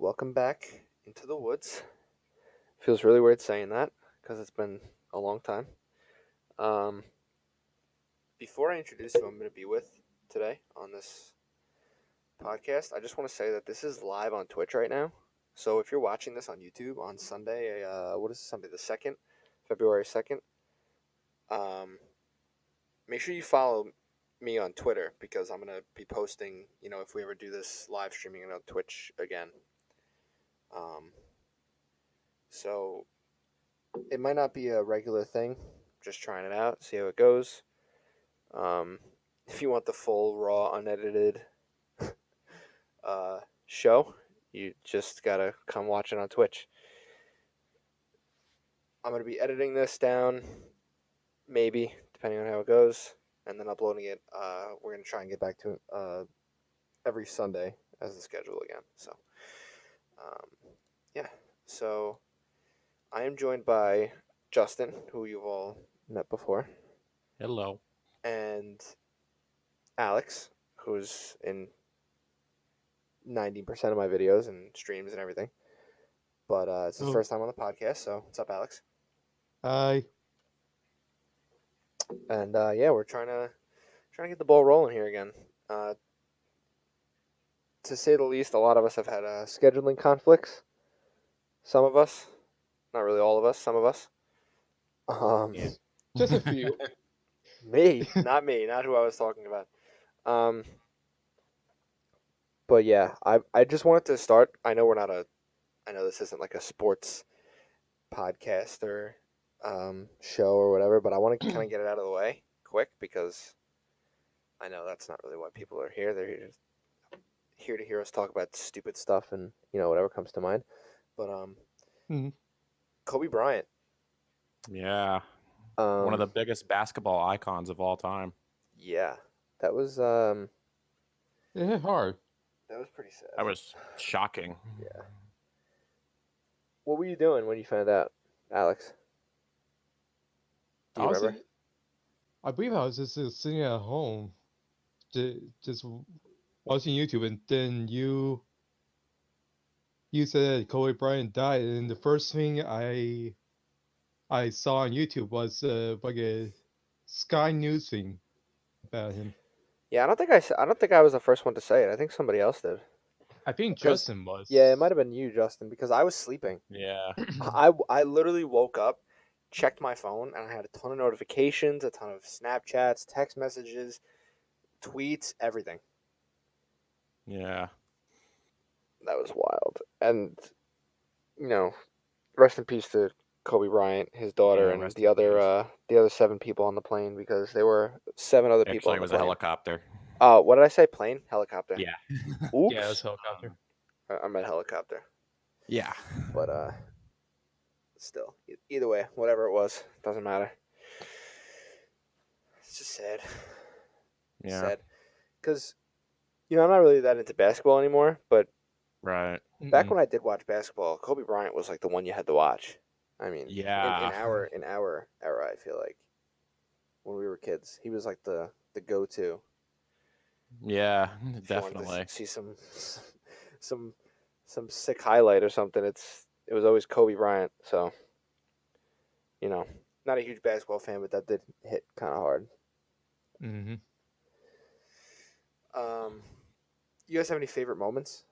welcome back into the woods. Feels really weird saying that because it's been a long time. Um, Before I introduce who I'm going to be with today on this podcast, I just want to say that this is live on Twitch right now. So if you're watching this on YouTube on Sunday, what is Sunday the 2nd, February 2nd, um, make sure you follow me on Twitter because I'm going to be posting, if we ever do this live streaming on Twitch again. Um, so it might not be a regular thing. Just trying it out, see how it goes. Um, if you want the full, raw, unedited show, you just gotta come watch it on Twitch. I'm gonna be editing this down, maybe depending on how it goes, and then uploading it. We're gonna try and get back to it every Sunday as the schedule again. So, yeah. So I am joined by Justin, who you've all met before. Hello. And Alex, who's in 90% of my videos and streams and everything. But it's his first time on the podcast, so what's up, Alex? Hi. And yeah, we're trying to get the ball rolling here again. To say the least, a lot of us have had scheduling conflicts. Some of us, not really all of us, some of us. Yeah. Just a few. Me, not who I was talking about. But yeah, I just wanted to start. I know this isn't like a sports podcast or show or whatever, but I want to kind of get it out of the way quick because I know that's not really why people are here. They're here to hear us talk about stupid stuff and whatever comes to mind. But Kobe Bryant. Yeah. One of the biggest basketball icons of all time. Yeah, that was It hit hard. that was pretty sad. That was shocking. Yeah. What were you doing when you found out, Alex? Do you remember? I believe I was just sitting at home, just watching YouTube, and then you said that Kobe Bryant died, and the first thing I saw on YouTube was like a Sky News thing about him. Yeah, I don't think I was the first one to say it. I think somebody else did. I think Because- Justin was. Yeah, it might have been you, Justin, because I was sleeping. Yeah. I literally woke up, checked my phone, and I had a ton of notifications, a ton of Snapchats, text messages, tweets, everything. Yeah. That was wild. And rest in peace to Kobe Bryant, his daughter, Yeah, and rest the in peace. other 7 people on the plane because there were 7 other people Actually, on it the was plane. a helicopter. What did I say? Plane? Helicopter. Yeah. Oops. Yeah, it was helicopter. I meant helicopter. Yeah. But still, either way, whatever it was, doesn't matter. It's just sad. Yeah. Sad. Because, I'm not really that into basketball anymore, but Right. back when I did watch basketball, Kobe Bryant was like the one you had to watch. I mean, Yeah. in our era, I feel like when we were kids, he was like the go-to. Yeah, If you wanted definitely. to see some sick highlight or something, it was always Kobe Bryant. So, not a huge basketball fan, but that did hit kind of hard. Mm-hmm. You guys have any favorite moments?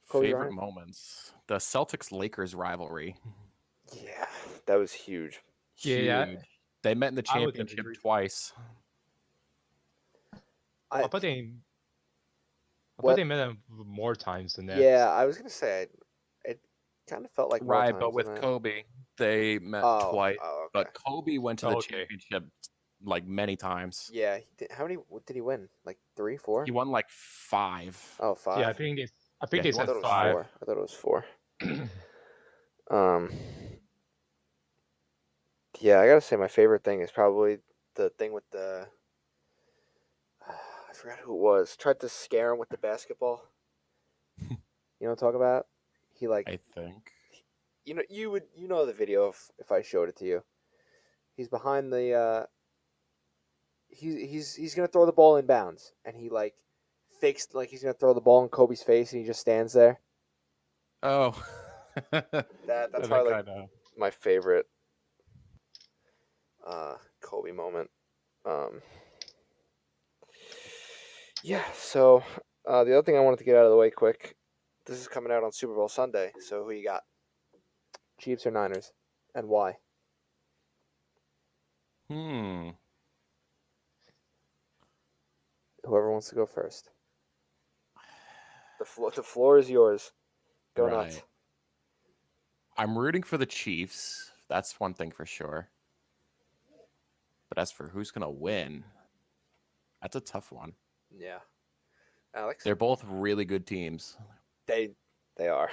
Kobe Favorite Bryant? moments. The Celtics-Lakers rivalry. Yeah, that was huge. Yeah. Huge. They met in the I would championship agree. twice. I thought they met him more times than that. Yeah, I was gonna say it kind of felt like more Right, times but with than that. Kobe, they met twice. Oh, okay. But Kobe went to the Okay. championship like many times. Yeah, how many did he win? Like 3, 4? He won like 5. Oh, 5. Yeah, I think Yeah, they he I said thought it was 5. 4. I thought it was 4. Yeah, I gotta say my favorite thing is probably the thing with the. I forgot who it was. Tried to scare him with the basketball. You know what I'm talking about? He like I think. you know the video if I showed it to you. He's behind the he's gonna throw the ball in bounds and he like fakes like he's gonna throw the ball in Kobe's face and he just stands there. Oh. That's I think probably I like know. my favorite Kobe moment. Yeah, so the other thing I wanted to get out of the way quick. This is coming out on Super Bowl Sunday. So who you got? Chiefs or Niners, and why? Hmm. Whoever wants to go first. The floor is yours. Go nuts. Right. I'm rooting for the Chiefs. That's one thing for sure. But as for who's gonna win, that's a tough one. Yeah, Alex. They're both really good teams. They are.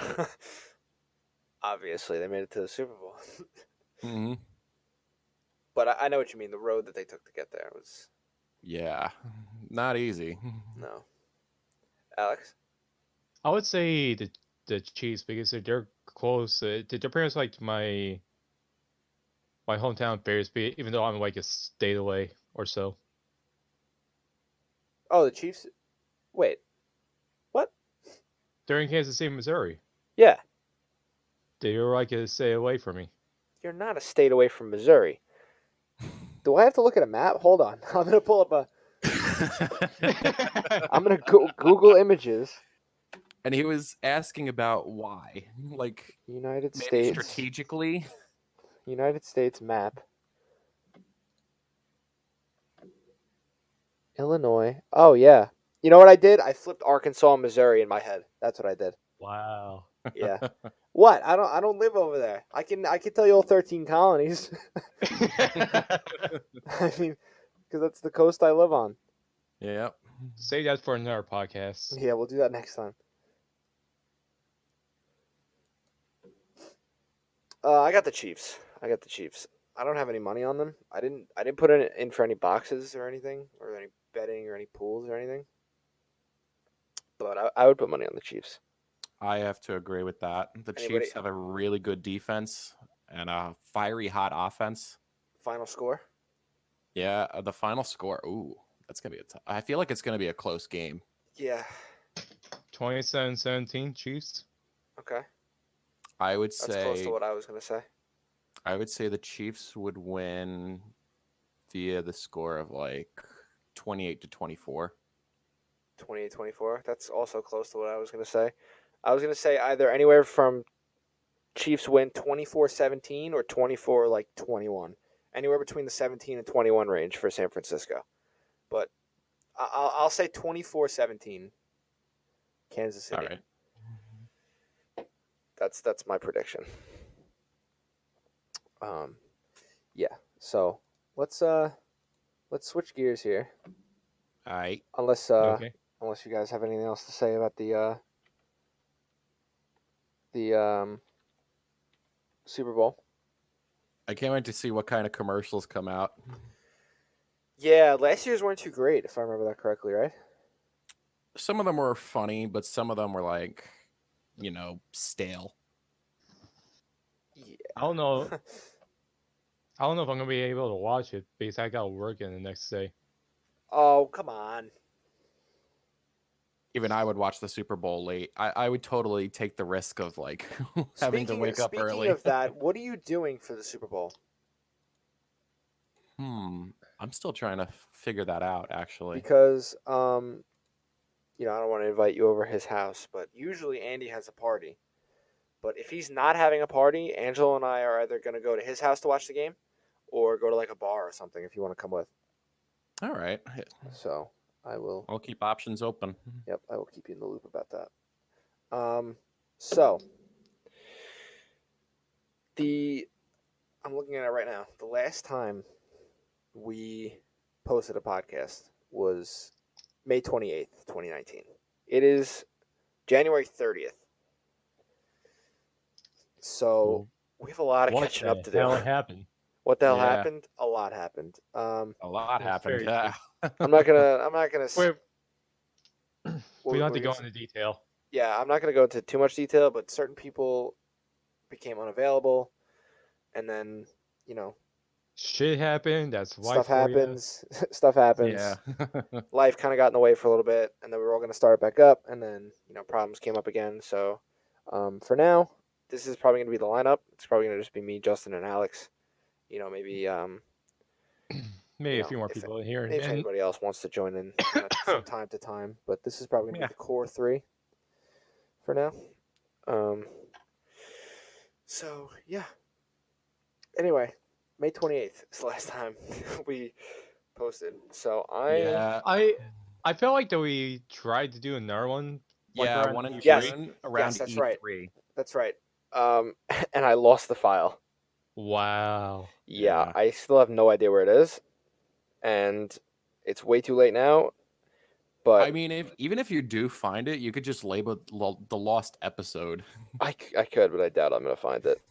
Obviously, they made it to the Super Bowl. Hmm. But I know what you mean. The road that they took to get there was Yeah, not easy. no. Alex. I would say the Chiefs because they're close. They're pretty much like my hometown Bears, even though I'm like a state away or so. Oh, the Chiefs. Wait. What? They're in Kansas City, Missouri. Yeah, They're like a state away from me. you're not a state away from Missouri. Do I have to look at a map? Hold on. I'm gonna pull up a. I'm gonna Google images. And he was asking about why, like United maybe States. strategically. United States map. Illinois. Oh yeah. You know what I did? I flipped Arkansas and Missouri in my head. That's what I did. Wow. Yeah. What? I don't live over there. I can tell you all 13 colonies. I mean, because that's the coast I live on. Yeah. Save that for another podcast. Yeah, we'll do that next time. I got the Chiefs. I don't have any money on them. I didn't put it in for any boxes or anything, or any betting or any pools or anything. But I would put money on the Chiefs. I have to agree with that. The Anybody- Chiefs have a really good defense and a fiery hot offense. Final score? Yeah, the final score. Ooh, that's gonna be I feel like it's gonna be a close game. Yeah. 27-17 Chiefs. Okay. I would That's close to say what I was gonna say. the Chiefs would win via the score of like 28-24. 28-24. That's also close to what I was gonna say. I was gonna say either anywhere from Chiefs win 24-17 or 24-21. Anywhere between the 17 and 21 range for San Francisco. But I'll say 24-17 Kansas City. All right. That's my prediction. Yeah. So let's switch gears here. All right. Unless Okay. unless you guys have anything else to say about the Super Bowl. I can't wait to see what kind of commercials come out. Yeah, last year's weren't too great, if I remember that correctly, right? Some of them were funny, but some of them were like, stale. Yeah. I don't know. I don't know if I'm gonna be able to watch it because I gotta work in the next day. Oh, come on. Even I would watch the Super Bowl late. I would totally take the risk of like having to wake up early. Speaking of that, what are you doing for the Super Bowl? I'm still trying to figure that out, actually. Because I don't want to invite you over his house, but usually Andy has a party. But if he's not having a party, Angelo and I are either going to go to his house to watch the game or go to like a bar or something if you want to come with. All right. So I will. I'll keep options open. Yep, I will keep you in the loop about that. So I'm looking at it right now. The last time we posted a podcast was May 28th, 2019. It is January 30th. So we have a lot of catching up to do. What the hell happened? What the hell Yeah. happened? A lot happened. A lot It's happened. very Yeah. I'm not gonna. Wait, what we don't have were to go you into detail. Yeah, I'm not gonna go into too much detail, but certain people became unavailable, and then Shit happened. That's why stuff happens. Stuff happens. Yeah. Life kind of got in the way for a little bit, and then we were all gonna start it back up, and then problems came up again. So For now, this is probably going to be the lineup. It's probably going to just be me, Justin, and Alex. Maybe Maybe a few more if people in here, if and anybody else wants to join in from time to time, but this is probably going to Yeah. be the core three for now. So yeah. Anyway, May 28th is the last time we posted. So Yeah. I felt like that we tried to do another one. Like Yeah, around one in E3. Yes. June around that's E3. right. That's right. And I lost the file. Wow. Yeah, Yeah. I still have no idea where it is, and it's way too late now. But I mean, even if you do find it, you could just label it the lost episode, I could, but I doubt I'm gonna find it.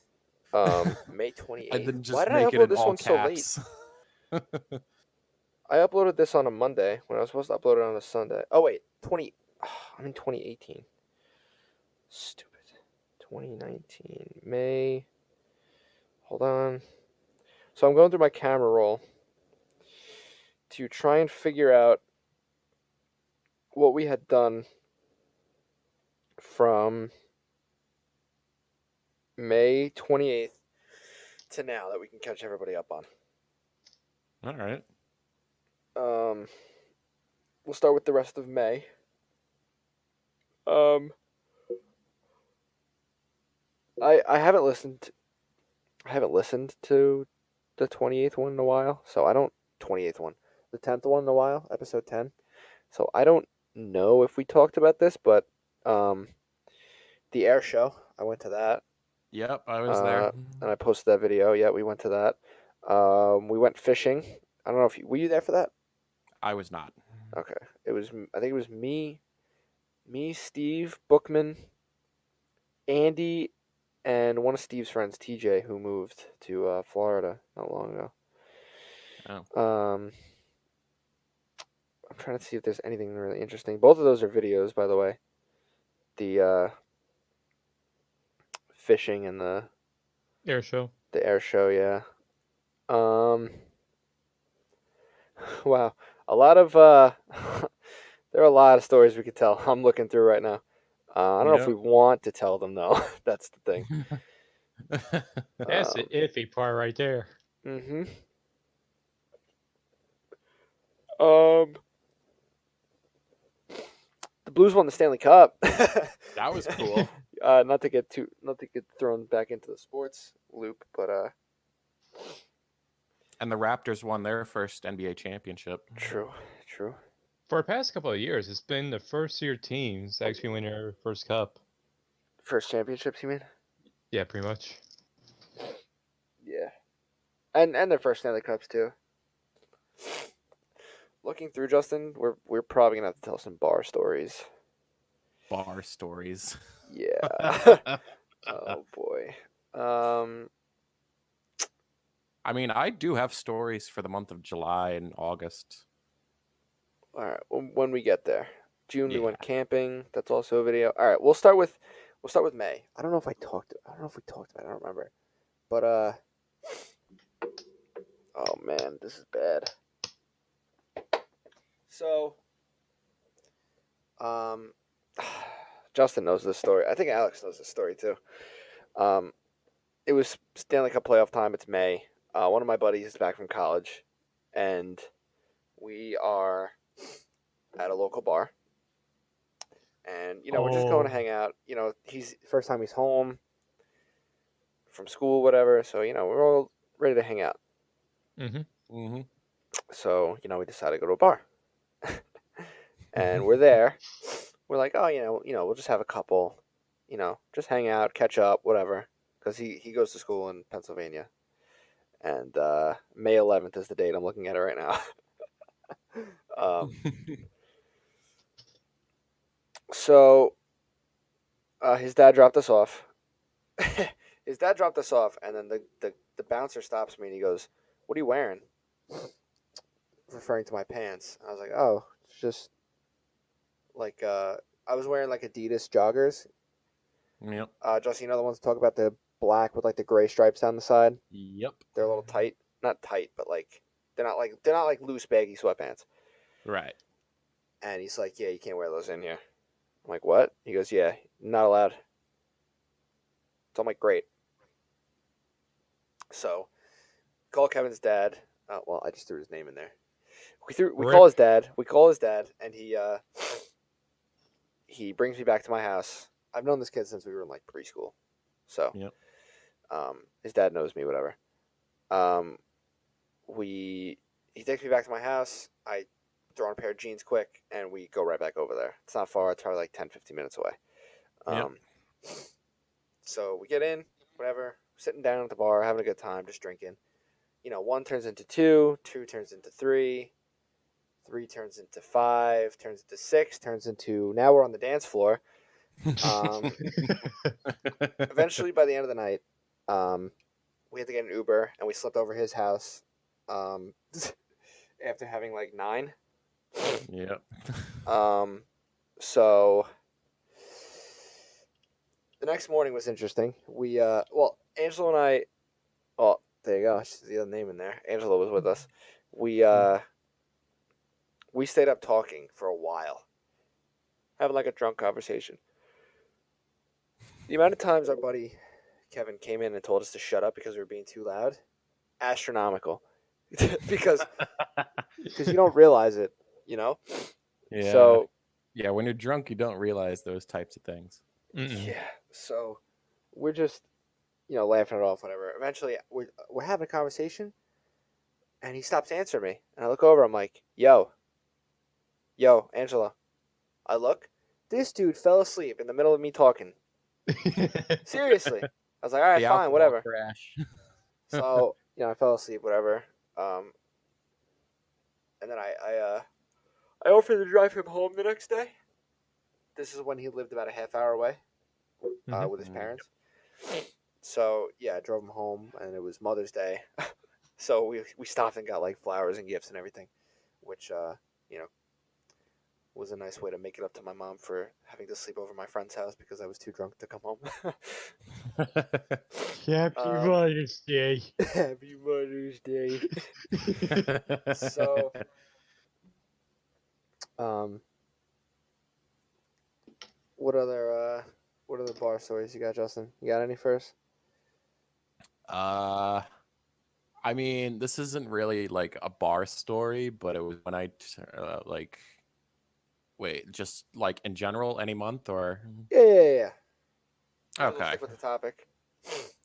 May 28th. and then Why just did I make it upload in this all one so late? caps. I uploaded this on a Monday when I was supposed to upload it on a Sunday. Oh wait, I'm in 2018. Stupid. 2019 May. Hold on. So I'm going through my camera roll to try and figure out what we had done from May 28th to now that we can catch everybody up on. All right. We'll start with the rest of May. I haven't listened. I haven't listened to the 28th one in a while, so I don't 28th one, the 10th one in a while, episode 10. So I don't know if we talked about this, but the air show, I went to that. Yep, I was there. And I posted that video. Yeah, we went to that. We went fishing. I don't know if were you there for that? I was not. Okay, I think it was me, Steve Bookman, Andy, and one of Steve's friends, TJ, who moved to Florida not long ago. Oh. I'm trying to see if there's anything really interesting. Both of those are videos, by the way. The fishing and the Air show. air show, yeah. Wow, a lot of there are a lot of stories we could tell. I'm looking through right now. I don't know if we want to tell them though. That's the thing. That's the iffy part right there. Mm-hmm. The Blues won the Stanley Cup. That was cool. Not to get thrown back into the sports loop, but And the Raptors won their first NBA championship. True. For the past couple of years, it's been the first year teams to actually win their first cup. First championships, you mean? Yeah, pretty much. Yeah. And their first Stanley Cups too. Looking through, Justin, we're probably gonna have to tell some bar stories. Bar stories. Yeah. Oh boy. I mean, I do have stories for the month of July and August. All right. When we get there, June we Yeah. went camping. That's also a video. All right. We'll start with May. I don't know if we talked about it. I don't remember. But oh man, this is bad. So, Justin knows this story. I think Alex knows this story too. It was Stanley Cup playoff time. It's May. One of my buddies is back from college, and we are at a local bar. And we're just going to hang out. He's first time he's home from school, whatever. So we're all ready to hang out. Mm-hmm. So we decided to go to a bar, and we're there. We're like, oh, we'll just have a couple, just hang out, catch up, whatever. Because he goes to school in Pennsylvania, and May 11th is the date. I'm looking at it right now. So his dad dropped us off. And then the bouncer stops me and he goes, "What are you wearing?" Referring to my pants. I was like, "Oh, it's just like I was wearing like Adidas joggers." Yep. Justin, the ones that talk about the black with like the gray stripes down the side. Yep. They're a little tight, not tight, but like they're not like loose baggy sweatpants. Right. And he's like, "Yeah, you can't wear those in here." I'm like, "What?" He goes, "Yeah, not allowed." So I'm like, great. So call Kevin's dad. Well, I just threw his name in there. We call Rip. his dad. We call his dad, and he brings me back to my house. I've known this kid since we were in like preschool, so Yep. his dad knows me. Whatever. He takes me back to my house. I throw on a pair of jeans quick, and we go right back over there. It's not far. It's probably like 10, 15 minutes away. Yep. So we get in, whatever, sitting down at the bar, having a good time, just drinking. You know, 1 turns into 2, 2 turns into 3, 3 turns into 5, turns into 6, turns into now we're on the dance floor. Eventually, by the end of the night, we had to get an Uber, and we slept over his house after having like 9. Yep. So the next morning was interesting. Angelo and I, well, there you go. She's the other name in there. Angela was with us. We stayed up talking for a while, having like a drunk conversation. The amount of times our buddy Kevin came in and told us to shut up because we were being too loud, astronomical. because you don't realize it, you know. Yeah. So yeah, when you're drunk, you don't realize those types of things. yeah. So we're just, laughing it off, whatever. Eventually, we're having a conversation, and he stops answering me, and I look over. I'm like, yo, Angela. I look. This dude fell asleep in the middle of me talking. Seriously. I was like, all right, The fine, alcohol whatever. Crash. So, I fell asleep, whatever. And then I offered to drive him home the next day. This is when he lived about a half hour away with his parents. So, yeah, I drove him home, and it was Mother's Day. So we stopped and got, like, flowers and gifts and everything, which, was a nice way to make it up to my mom for having to sleep over my friend's house because I was too drunk to come home. Happy Mother's Day. Happy Mother's Day. So, what other bar stories you got, Justin? You got any first? I mean, this isn't really like a bar story, but it was when I wait, just like in general, any month or? Yeah. Might as well Okay. stick with the topic.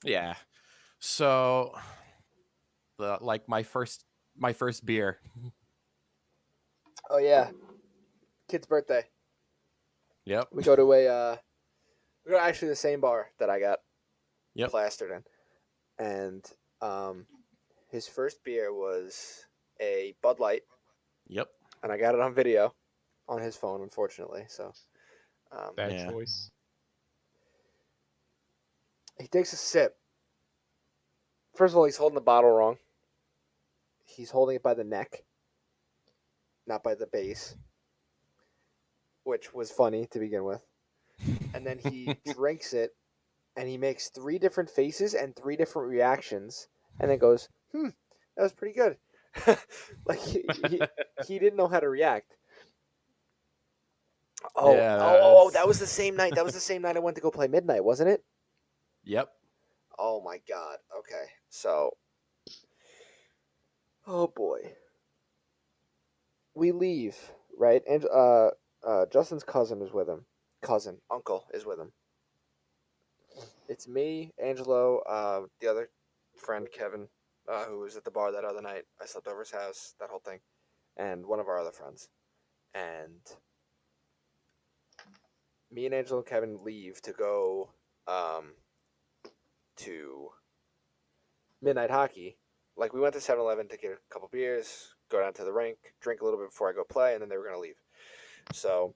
Yeah. So, my first beer. Oh yeah, kid's birthday. Yep. We go to we go to actually the same bar that I got Yep. plastered in, and his first beer was a Bud Light. Yep. And I got it on video on his phone, unfortunately. So Bad Yeah. choice. he takes a sip. First of all, he's holding the bottle wrong. He's holding it by the neck, not by the base, which was funny to begin with. And then he drinks it, and he makes 3 different faces and 3 different reactions, and then goes, that was pretty good. Like, he didn't know how to react. That was the same night. That was the same night I went to go play Midnight, wasn't it? Yep. Oh my god. Okay. So, oh boy. We leave, right? And Justin's cousin is with him. Uncle is with him. It's me, Angelo, the other friend Kevin, who was at the bar that other night. I slept over his house, that whole thing, and one of our other friends. And me and Angelo and Kevin leave to go to midnight hockey. Like, we went to 7-Eleven to get a couple beers, go down to the rink, drink a little bit before I go play, and then they were going to leave. So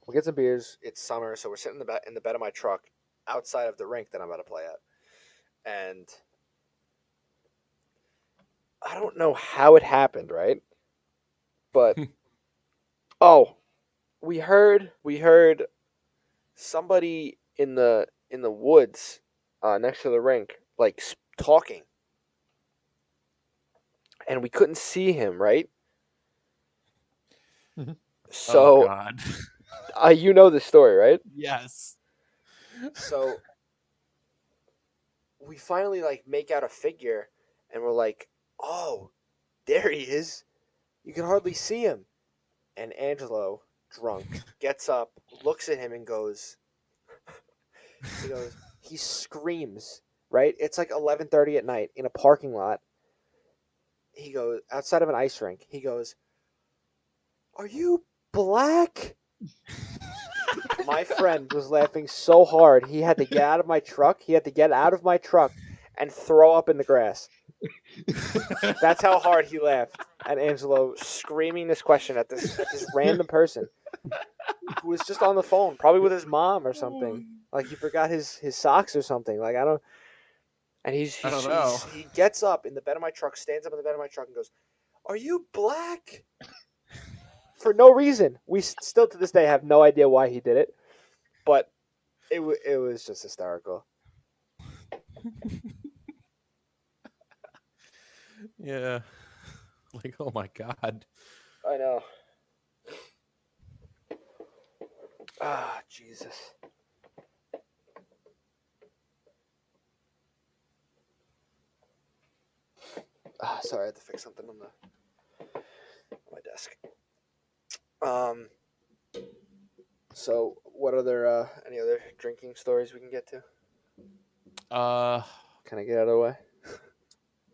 we get some beers. It's summer, so we're sitting in the bed of my truck outside of the rink that I'm about to play at. And I don't know how it happened, right? But we heard somebody in the woods next to the rink, like, talking, and we couldn't see him, right? So, God. you know the story, right? Yes. So we finally like make out a figure, and we're like, oh, there he is. You can hardly see him. And Angelo, drunk, gets up, looks at him, and goes. He screams. Right? It's like 11:30 at night in a parking lot. He goes outside of an ice rink. He goes, "Are you black?" My friend was laughing so hard he had to get out of my truck. He had to get out of my truck and throw up in the grass. That's how hard he laughed at Angelo screaming this question at this random person who was just on the phone, probably with his mom or something. Like he forgot his socks or something. Like I don't. And I don't know. he gets up in the bed of my truck, stands up in the bed of my truck, and goes, "Are you black?" For no reason. We still to this day have no idea why he did it, but it was just hysterical. Yeah. Like, oh my God. I know. Ah, Jesus. Ah, sorry, I had to fix something on my desk. So what other any other drinking stories we can get to? Can I get out of the way?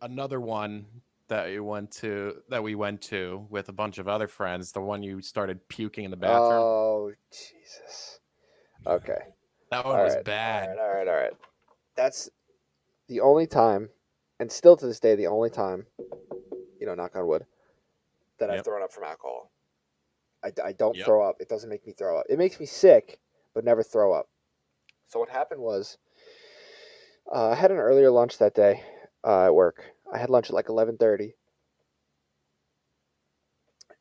Another one that we went to with a bunch of other friends, the one you started puking in the bathroom. Oh, Jesus. Okay. That one was bad. All right. That's the only time, and still to this day, the only time, knock on wood, that I've Yep. thrown up from alcohol. I don't Yep. throw up. It doesn't make me throw up. It makes me sick, but never throw up. So what happened was, I had an earlier lunch that day at work. I had lunch at like 11:30,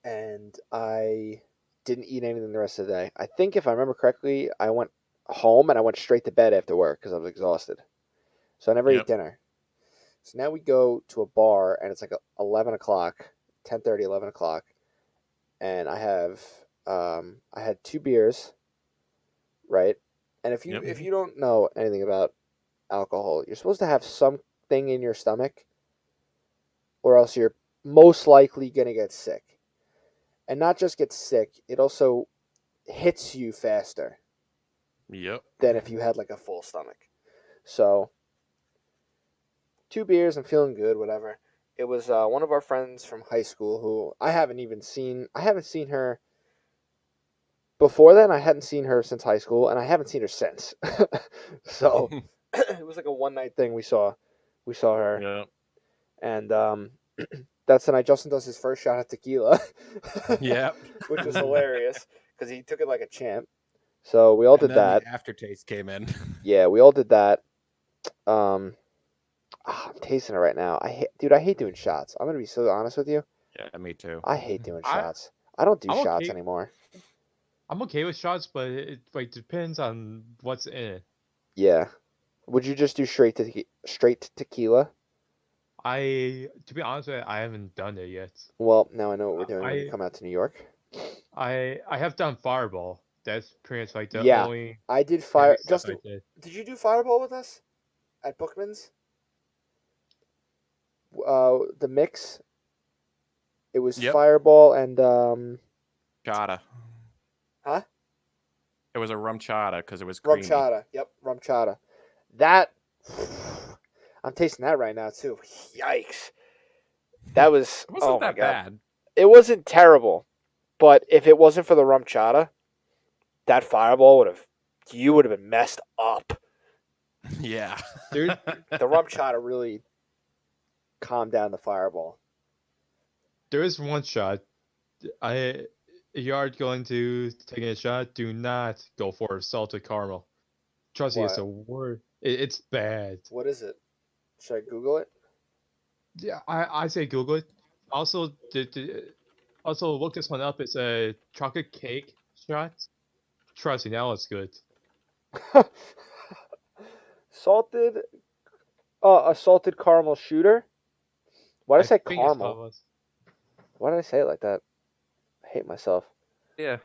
and I didn't eat anything the rest of the day. I think if I remember correctly, I went home and I went straight to bed after work because I was exhausted. So I never ate Yep. dinner. So now we go to a bar and it's like 11 o'clock, 10:30, 11 o'clock, and I had 2 beers, right? And if Yep. you don't know anything about alcohol, you're supposed to have something in your stomach, or else you're most likely gonna get sick. And not just get sick, it also hits you faster Yep. than if you had like a full stomach. So 2 beers, I'm feeling good, whatever. It was one of our friends from high school who I haven't seen her before then. I hadn't seen her since high school, and I haven't seen her since. So it was like a one night thing. We saw her, Yep. and that's the night Justin does his first shot of tequila. Yep. Which was hilarious because he took it like a champ. So we all did And then that. the aftertaste came in. Yeah, we all did that. I'm tasting it right now. I hate doing shots. I'm gonna be so honest with you. Yeah, me too. I hate doing I- shots. I don't do I'm shots okay. anymore. I'm okay with shots, but it like depends on what's in it. Yeah. Would you just do straight tequila? To be honest with you, I haven't done it yet. Well, now I know what we're doing when you I- come out to New York. I have done Fireball. That's pretty much like the Yeah. only I did fire. heavy stuff Justin, I did. did you do Fireball with us at Bookman's? The mix. It was Yep. Fireball and Chata. Huh? It was a rum chata because it was rum creamy. chata. Yep, rum chata. That I'm tasting that right now too. Yikes! That was It wasn't oh my that God. bad. It wasn't terrible, but if it wasn't for the rum chata, that Fireball you would have been messed up. Yeah. Dude, The rum chata really calmed down the Fireball. there is one shot. If you are going to take a shot, do not go for salted caramel. Trust me, it's Why? a word. It's bad. What is it? Should I Google it? Yeah, I say Google it. Also, also look this one up. It's a chocolate cake shot. Trust me, now it's good. Salted, a salted caramel shooter. Why did I say think it's caramel? called- Why did I say it like that? I hate myself. Yeah.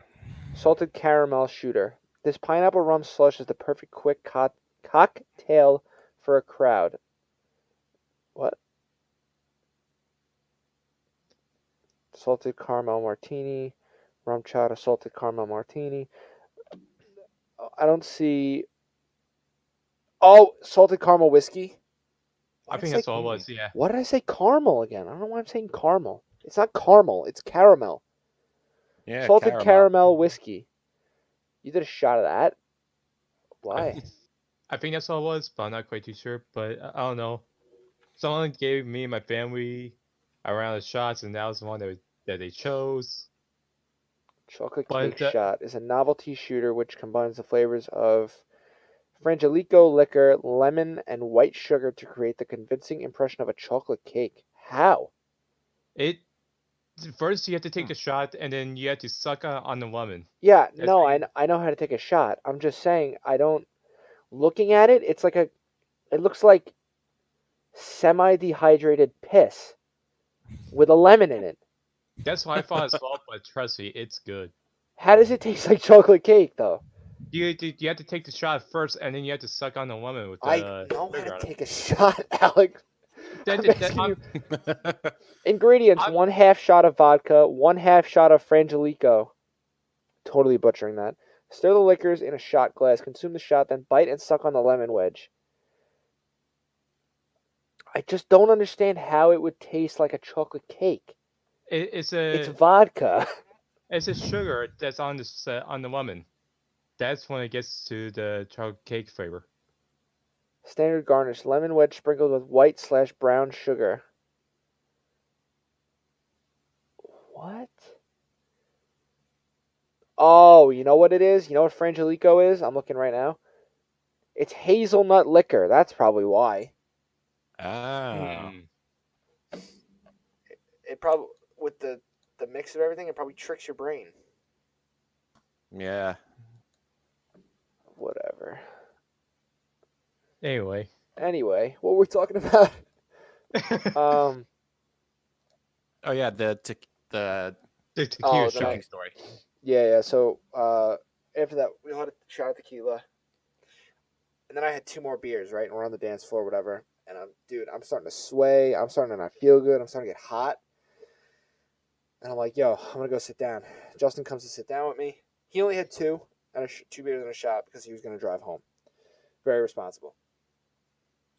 Salted caramel shooter. This pineapple rum slush is the perfect quick cocktail for a crowd. What? Salted caramel martini, rum chata, salted caramel martini. I don't see. Oh, salted caramel whiskey. I Why think did that's all it was. Yeah. Why did I say caramel again? I don't know why I'm saying caramel. It's not caramel. It's caramel. Yeah, Salted caramel. caramel whiskey. You did a shot of that. Why? I think that's all it was, but I'm not quite too sure. But I don't know. Someone gave me and my family a round of shots, and that was the one that they chose. Chocolate But cake shot is a novelty shooter which combines the flavors of Frangelico liquor, lemon, and white sugar to create the convincing impression of a chocolate cake. How? first you have to take the shot, and then you have to suck on the lemon. Yeah, That's no, how you- I know how to take a shot. I'm just saying, I don't. Looking at it, it's like a. It looks like semi-dehydrated piss with a lemon in it. That's what I thought as well. But trust me, it's good. How does it taste like chocolate cake, though? You have to take the shot first, and then you have to suck on the lemon with I the know sugar how on to it. take a shot, Alex. That- I'm that- asking I'm- you. Ingredients: I'm- 1/2 shot of vodka, 1/2 shot of Frangelico. Totally butchering that. Stir the liquors in a shot glass. Consume the shot, then bite and suck on the lemon wedge. I just don't understand how it would taste like a chocolate cake. it's It's a vodka. it's a sugar that's on the lemon. That's when it gets to the chocolate cake flavor. Standard garnish: lemon wedge sprinkled with white/brown sugar. What? Oh, you know what it is? You know what Frangelico is? I'm looking right now. It's hazelnut liquor. That's probably why. Ah. It probably with the mix of everything, it probably tricks your brain. Yeah. Whatever. Anyway. Anyway, what were we talking about? Oh yeah, the The tequila Oh, then shot. shooting story. Yeah. So after that, we had a shot of tequila, and then I had 2 more beers. Right, and we're on the dance floor, whatever. And I'm starting to sway. I'm starting to not feel good. I'm starting to get hot. And I'm like, yo, I'm gonna go sit down. Justin comes to sit down with me. He only had 2 and 2 beers and a shot because he was gonna drive home. Very responsible.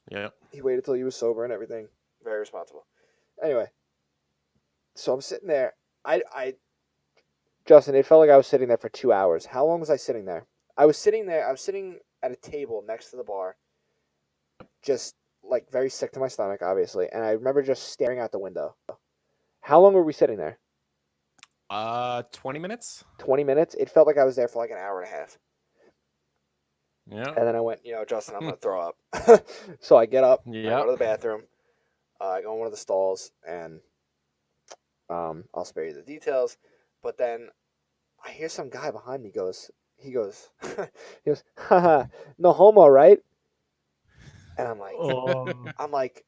Yep. He waited till he was sober and everything. Very responsible. Anyway, so I'm sitting there. Justin, it felt like I was sitting there for 2 hours. How long was I sitting there? I was sitting at a table next to the bar, just like very sick to my stomach, obviously. And I remember just staring out the window. How long were we sitting there? 20 minutes? 20 minutes? It felt like I was there for like an hour and a half. Yeah. And then I went, Justin, I'm going to throw up. So I get up, I go to the bathroom, I go in one of the stalls, and I'll spare you the details. But then I hear some guy behind me he goes, haha, no homo, right? And I'm like,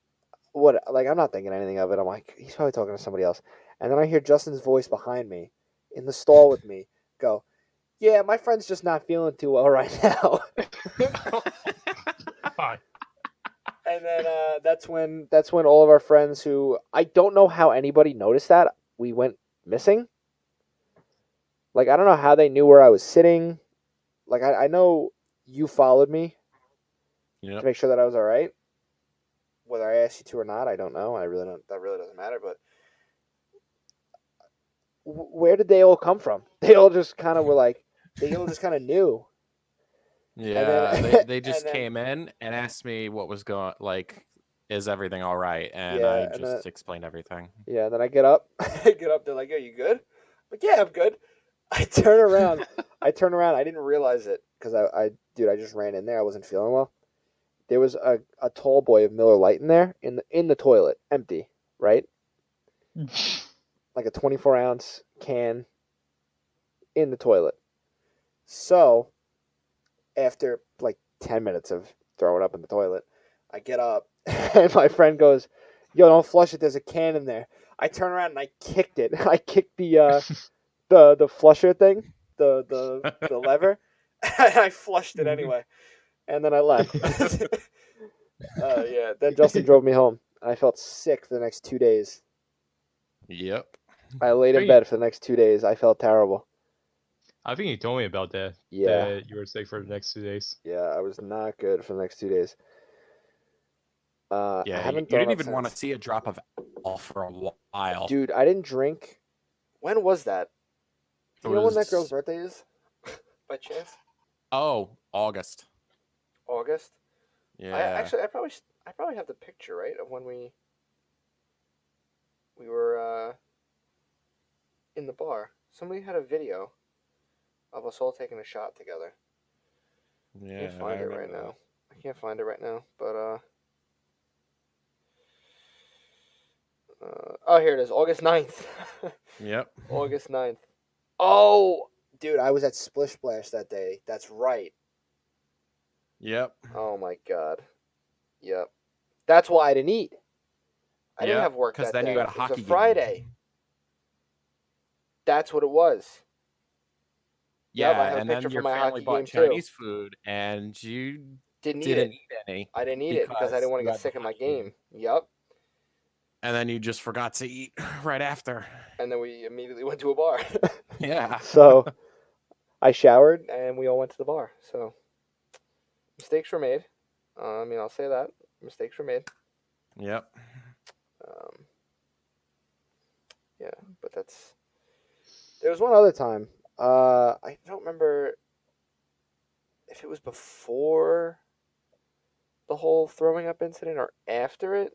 what? Like, I'm not thinking anything of it. I'm like, he's probably talking to somebody else. And then I hear Justin's voice behind me in the stall with me go, yeah, my friend's just not feeling too well right now. Fine. And then that's when all of our friends who I don't know how anybody noticed that we went missing. Like, I don't know how they knew where I was sitting. Like, I know you followed me to Yep. make sure that I was all right. Whether I asked you to or not, I don't know. That really doesn't matter. But where did they all come from? They all just kind of were like, they all just kind of knew. Yeah, then- they just and then- came in and asked me what was going, like, is everything all right? And Yeah, I and just explained everything. Yeah, and then I get up. They're like, "Yo, you good?" I'm like, yeah, I'm good. I turn around. I didn't realize it because I just ran in there. I wasn't feeling well. There was a tall boy of Miller Lite in there in the toilet, empty, right? Like a 24-ounce can in the toilet. So after like 10 minutes of throwing up in the toilet, I get up and my friend goes, "Yo, don't flush it. There's a can in there." I turn around and I kicked it. I kicked the flusher thing, the lever, and I flushed it anyway. And then I left. Yeah. Then Justin drove me home, and I felt sick for the next 2 days. Yep. I laid in Hey. bed for the next 2 days. I felt terrible. I think you told me about that. Yeah. That you were sick for the next 2 days. Yeah, I was not good for the next 2 days. I Yeah, you haven't didn't thrown up even want to since. see a drop of alcohol for a while. Dude, I didn't drink. When was that? Do It you know when that girl's was birthday is? By chance? August. August? Yeah. I probably have the picture, right, of when we were in the bar. Somebody had a video of us all taking a shot together. I Yeah, can't find I it right remember now. I can't find it right now, but oh, here it is. August 9th. that. Yep. August 9th. Oh, dude, I was at Splish Splash that day. That's right. Yep. Oh my god. Yep. That's why I didn't eat. I didn't Yep. have work Because that then you day. had a It was a hockey game. Friday. That's what it was. Yep, I Yeah, have a and picture then from your my family hockey bought game too. Chinese food, and you Didn't eat didn't it. eat any I didn't eat it because I didn't want to you get had the sick in my hockey game. Yep. and then you just forgot to eat right after. And then we immediately went to a bar. Yeah. So I showered and we all went to the bar. So mistakes were made. I mean, I'll say that mistakes were made. Yep. Um, yeah, but that's. There was one other time. I don't remember if it was before the whole throwing up incident or after it.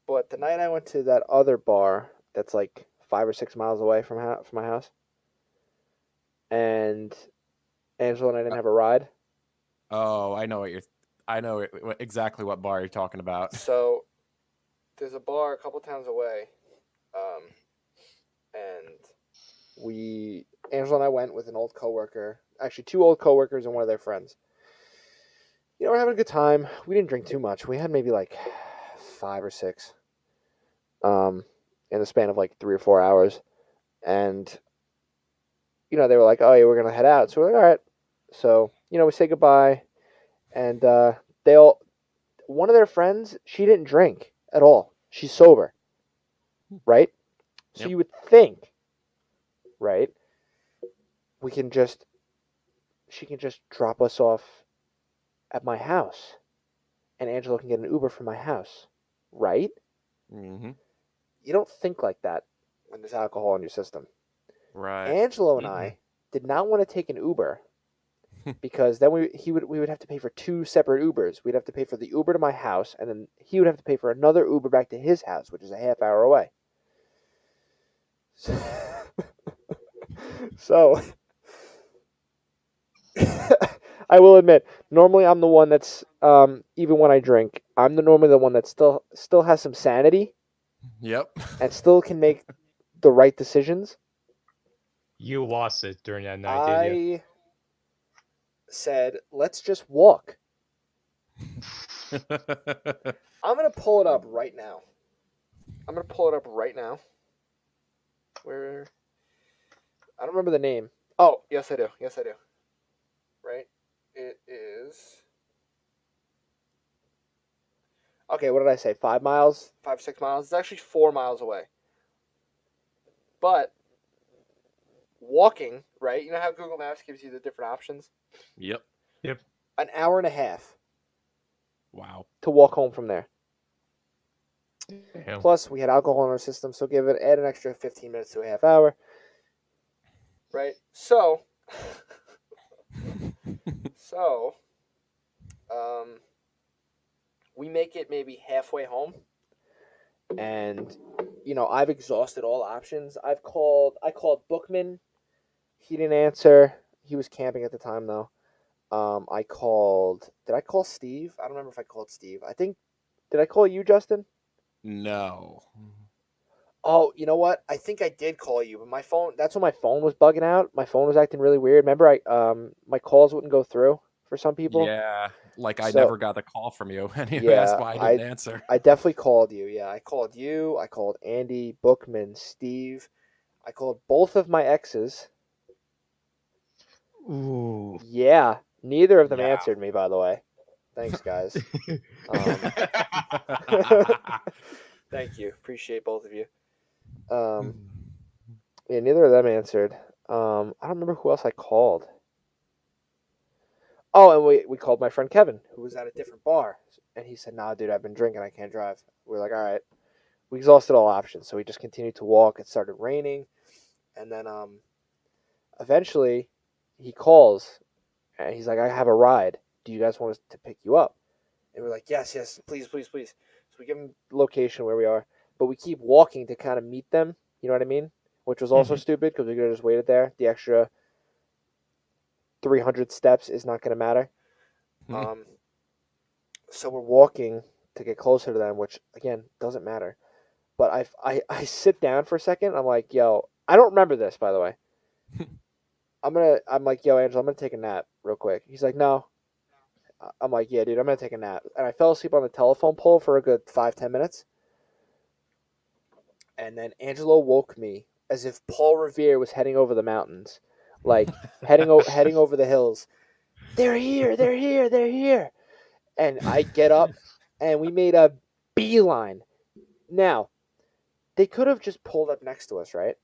But the night I went to that other bar that's like 5 or 6 miles away from my house, and Angela and I didn't have a ride. Oh, I know exactly what bar you're talking about. So there's a bar a couple towns away, and Angela and I went with an old coworker, actually two old coworkers and one of their friends. You know, we're having a good time. We didn't drink too much. We had maybe like 5 or 6, in the span of like 3 or 4 hours, and they were like, "Oh yeah, we're gonna head out." So we're like, "All right." So we say goodbye, and they all. One of their friends, she didn't drink at all. She's sober, right? So Yep. you would think, right? We can just She can just drop us off at my house, and Angela can get an Uber from my house, right? Mm-hmm. You don't think like that when there's alcohol in your system. Right. Angelo and Mhm. I did not want to take an Uber because then we would have to pay for two separate Ubers. We'd have to pay for the Uber to my house, and then he would have to pay for another Uber back to his house, which is a half hour away. So I will admit, normally I'm the one that's even when I drink, I'm normally the one that still has some sanity Yep. and still can make the right decisions. You lost it during that night, did you? I said, "Let's just walk." I'm gonna pull it up right now. Where I don't remember the name. Oh, yes I do. Yes I do. Right? It is. Okay, what did I say? 5 miles? 5, 6 miles? It's actually 4 miles away. But walking, right? You know how Google Maps gives you the different options? Yep. Yep. An hour and a half Wow. to walk home from there. Damn. Plus, we had alcohol in our system, so add an extra 15 minutes to a half hour. Right? So, um, we make it maybe halfway home, and I've exhausted all options. I called Bookman. He didn't answer. He was camping at the time though. Did I call Steve? I don't remember if I called Steve. Did I call you, Justin? No. Oh, you know what? I think I did call you, but that's when my phone was bugging out. My phone was acting really weird. Remember my calls wouldn't go through for some people. Yeah. Like I So, never got a call from you, and you asked yeah, why I didn't answer. I definitely called you. Yeah, I called you. I called Andy, Bookman, Steve. I called both of my exes. Ooh. Yeah, neither of them Yeah. answered me, by the way. Thanks, guys. Thank you. Appreciate both of you. Yeah, neither of them answered. I don't remember who else I called. Oh, and we called my friend Kevin, who was at a different bar, and he said, "Nah, dude, I've been drinking. I can't drive." We're like, "All right." We exhausted all options, so we just continued to walk. It started raining, and then eventually, he calls, and he's like, "I have a ride. Do you guys want us to pick you up?" And we're like, "Yes, yes, please, please, please." So we give him the location where we are, but we keep walking to kind of meet them. You know what I mean? Which was also stupid because we could have just waited there. The extra 300 steps is not going to matter. So we're walking to get closer to them, which again doesn't matter. But I sit down for a second. I'm like, yo, I don't remember this, by the way. I'm like, yo, Angela, I'm gonna take a nap real quick. He's like, no. I'm like, yeah, dude, I'm gonna take a nap. And I fell asleep on the telephone pole for a good 5-10 minutes. And then Angelo woke me as if Paul Revere was heading over the mountains, like heading over the hills. They're here, they're here, they're here. And I get up, and we made a beeline. Now, they could have just pulled up next to us, right?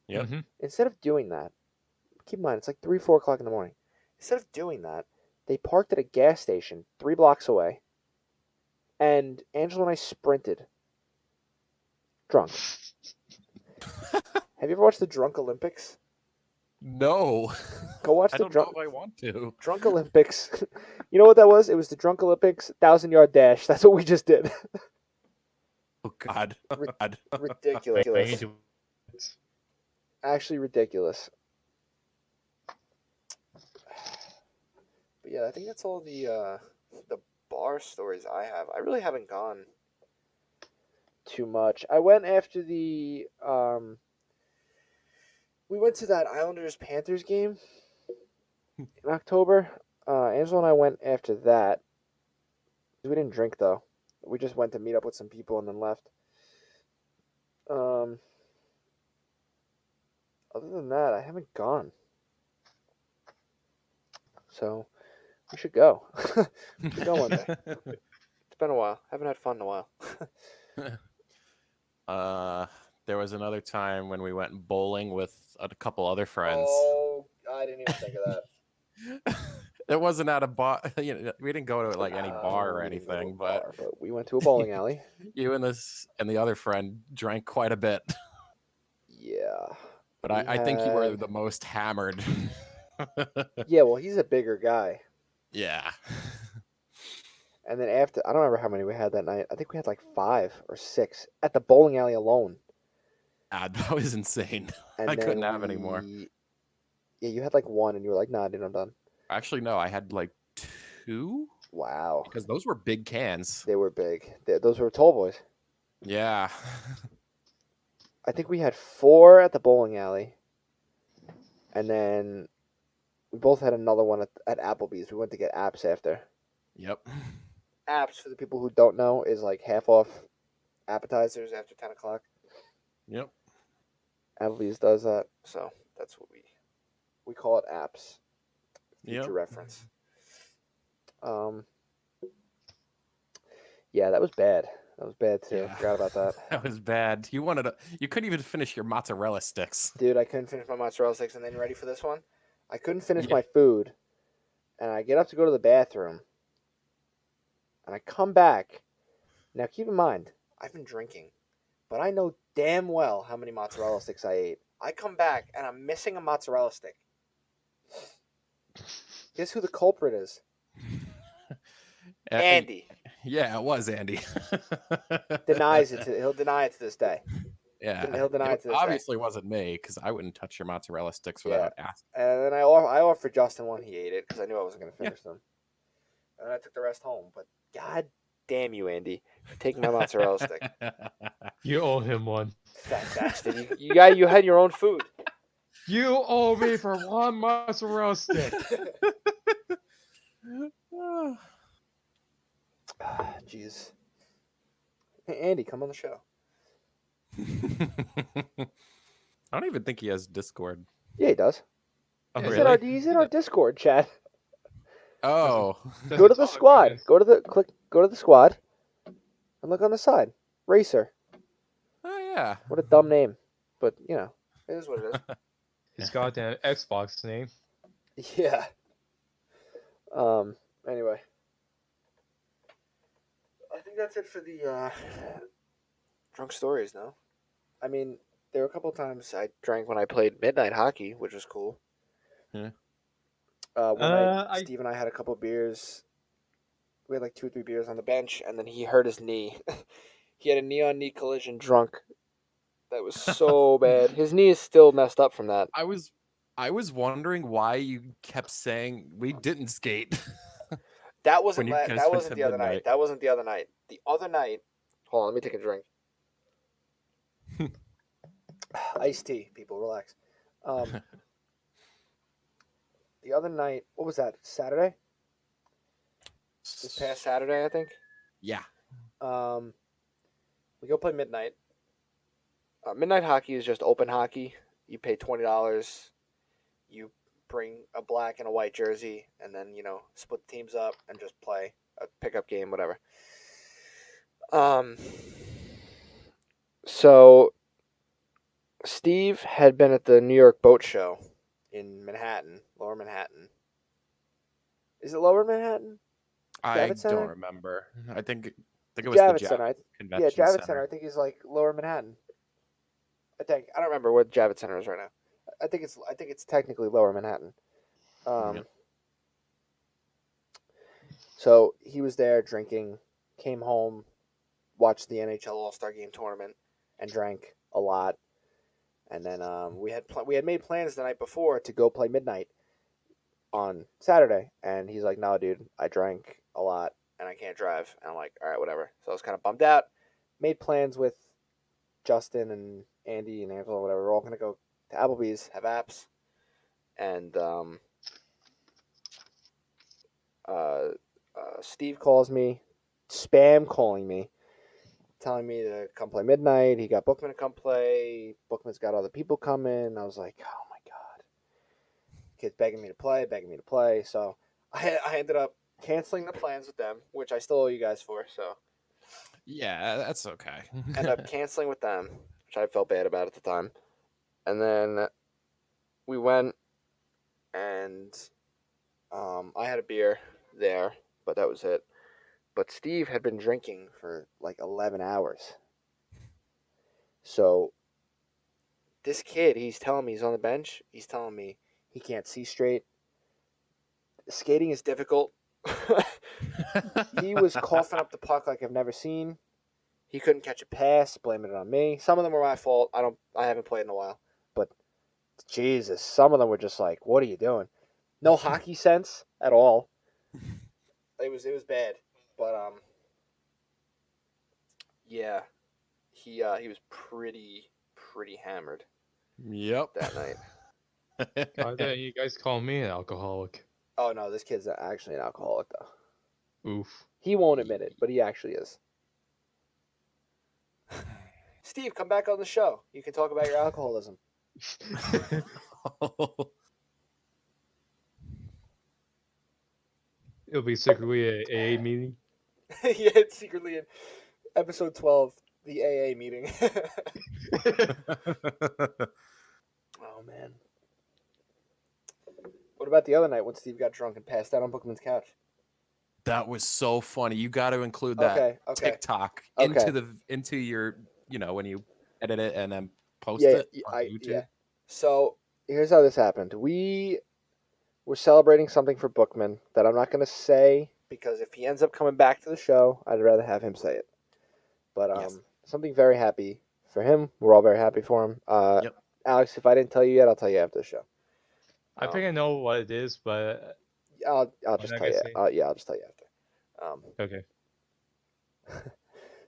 Yep. Instead of doing that, keep in mind, it's like 3, 4 o'clock in the morning. Instead of doing that, they parked at a gas station 3 blocks away, and Angela and I sprinted. Drunk. Have you ever watched the Drunk Olympics? No. Go watch I the don't know if I want to. Drunk Olympics. You know what that was? It was the Drunk Olympics 1,000-yard dash. That's what we just did. Oh God. God. Ridiculous. I need to- Actually ridiculous. But yeah, I think that's all the bar stories I have. I really haven't gone too much. I went after the we went to that Islanders Panthers game in October. Angela and I went after that. We didn't drink though. We just went to meet up with some people and then left. Other than that, I haven't gone. So we should go. We should go one day. It's been a while. Haven't had fun in a while. There was another time when we went bowling with a couple other friends. Oh, I didn't even think of that. It wasn't at a bar. We didn't go to like any bar or We didn't go to a anything, bar, but we went to a bowling alley. you and the other friend drank quite a bit. Yeah. But We I think you were had- the most hammered. Yeah, well, he's a bigger guy. Yeah. And then after, I don't remember how many we had that night. I think we had like 5 or 6 at the bowling alley alone. That was insane. And I couldn't then have any more. Yeah, you had like 1, and you were like, "Nah, dude, I'm done." Actually, no, I had like 2 Wow, because those were big cans. they were big. Those were tall boys. Yeah. I think we had 4 at the bowling alley, and then we both had another one at Applebee's. We went to get apps after. Yep. Apps, for the people who don't know, is like half off appetizers after 10 o'clock. Yep. Applebee's does that, so that's what we call it, apps. Future Yep. reference. Yeah, that was bad. That was bad too. Yeah. Forgot about that. That was bad. You couldn't even finish your mozzarella sticks. Dude, I couldn't finish my mozzarella sticks, and then ready for this one? I couldn't finish Yeah. my food, and I get up to go to the bathroom, and I come back. Now, keep in mind, I've been drinking, but I know damn well how many mozzarella sticks I ate. I come back, and I'm missing a mozzarella stick. Guess who the culprit is? Andy. Yeah, it was Andy. Denies it. He'll deny it to this day. Yeah. He'll deny it to this day. obviously wasn't me because I wouldn't touch your mozzarella sticks without asking. And then I offered Justin one. He ate it because I knew I wasn't going to finish them. And I took the rest home. But god damn you, Andy, for taking my mozzarella stick. You owe him one. Fat bastard. You had your own food. You owe me for one mozzarella stick. Jeez. Hey, Andy, come on the show. I don't even think he has Discord. Yeah, he does. Oh, Yeah, He's really? in our Discord chat. Oh. Go to the talk, squad. guys. Go to the squad, and look on the side. Racer. Oh yeah. What a dumb name, but you know, it is what it His goddamn Xbox name. is. Yeah. Anyway, I think that's it for the drunk stories. No, I mean there were a couple times I drank when I played midnight hockey, which was cool. Yeah. One night, I Steve and I had a couple beers. We had like 2 or 3 beers on the bench, and then he hurt his knee. He had a knee-on-knee collision drunk. That was so bad. His knee is still messed up from that. I was wondering why you kept saying we didn't skate. That When wasn't you guys that went wasn't to the other night. midnight. That wasn't the other night. The other night. Hold on, let me take a drink. Iced tea, people, relax. The other night, what was that? Saturday? This past Saturday, I think. Yeah. We go play midnight. Midnight hockey is just open hockey. You pay $20. You bring a black and a white jersey, and then split the teams up and just play a pickup game, whatever. So Steve had been at the New York Boat Show in Manhattan, Lower Manhattan. Is it Lower Manhattan? I Javits Center? don't remember. I think it The was the Javits Center. Javits Yeah, Convention Javits Center. Center. I think is like Lower Manhattan. I don't remember where the Javits Center is right now. I think it's technically Lower Manhattan. Yep. So he was there drinking, came home, watched the NHL All-Star Game tournament, and drank a lot. And then we had made plans the night before to go play midnight on Saturday, and he's like, "No, dude, I drank a lot and I can't drive." And I'm like, "All right, whatever." So I was kind of bummed out. Made plans with Justin and Andy and Angela, whatever. We're all gonna go to Applebee's, have apps, and Steve calls me, spam calling me, telling me to come play midnight. He got Bookman to come play. Bookman's got other people coming. I was like, oh my god, kids begging me to play. So I ended up canceling the plans with them, which I still owe you guys for. So Yeah, that's okay. ended up canceling with them, which I felt bad about at the time. And then we went, and I had a beer there, but that was it. But Steve had been drinking for like 11 hours. So this kid, he's telling me he's on the bench. He's telling me he can't see straight. Skating is difficult. He was coughing up the puck like I've never seen. He couldn't catch a pass, blaming it on me. Some of them were my fault. I haven't played in a while. But Jesus, some of them were just like, what are you doing? No hockey sense at all. It was bad. But yeah. He was pretty hammered Yep. that night. Why didn't you guys call me an alcoholic? Oh no, this kid's actually an alcoholic though. Oof. He won't admit it, but he actually is. Steve, come back on the show. You can talk about your alcoholism. It'll be secretly a AA meeting. Yeah, it's secretly in episode 12, the AA meeting. Oh man. What about the other night when Steve got drunk and passed out on Bookman's couch? That was so funny. You got to include that Okay. TikTok Okay. into your when you edit it and then post Yeah, it on YouTube. yeah. So here's how this happened. We were celebrating something for Bookman that I'm not going to say because if he ends up coming back to the show, I'd rather have him say it. But Yes. something very happy for him. We're all very happy for him. Yep. Alex, if I didn't tell you yet, I'll tell you after the show. I think I know what it is, but I'll just not tell you. gonna Yeah, I'll just tell you after. okay.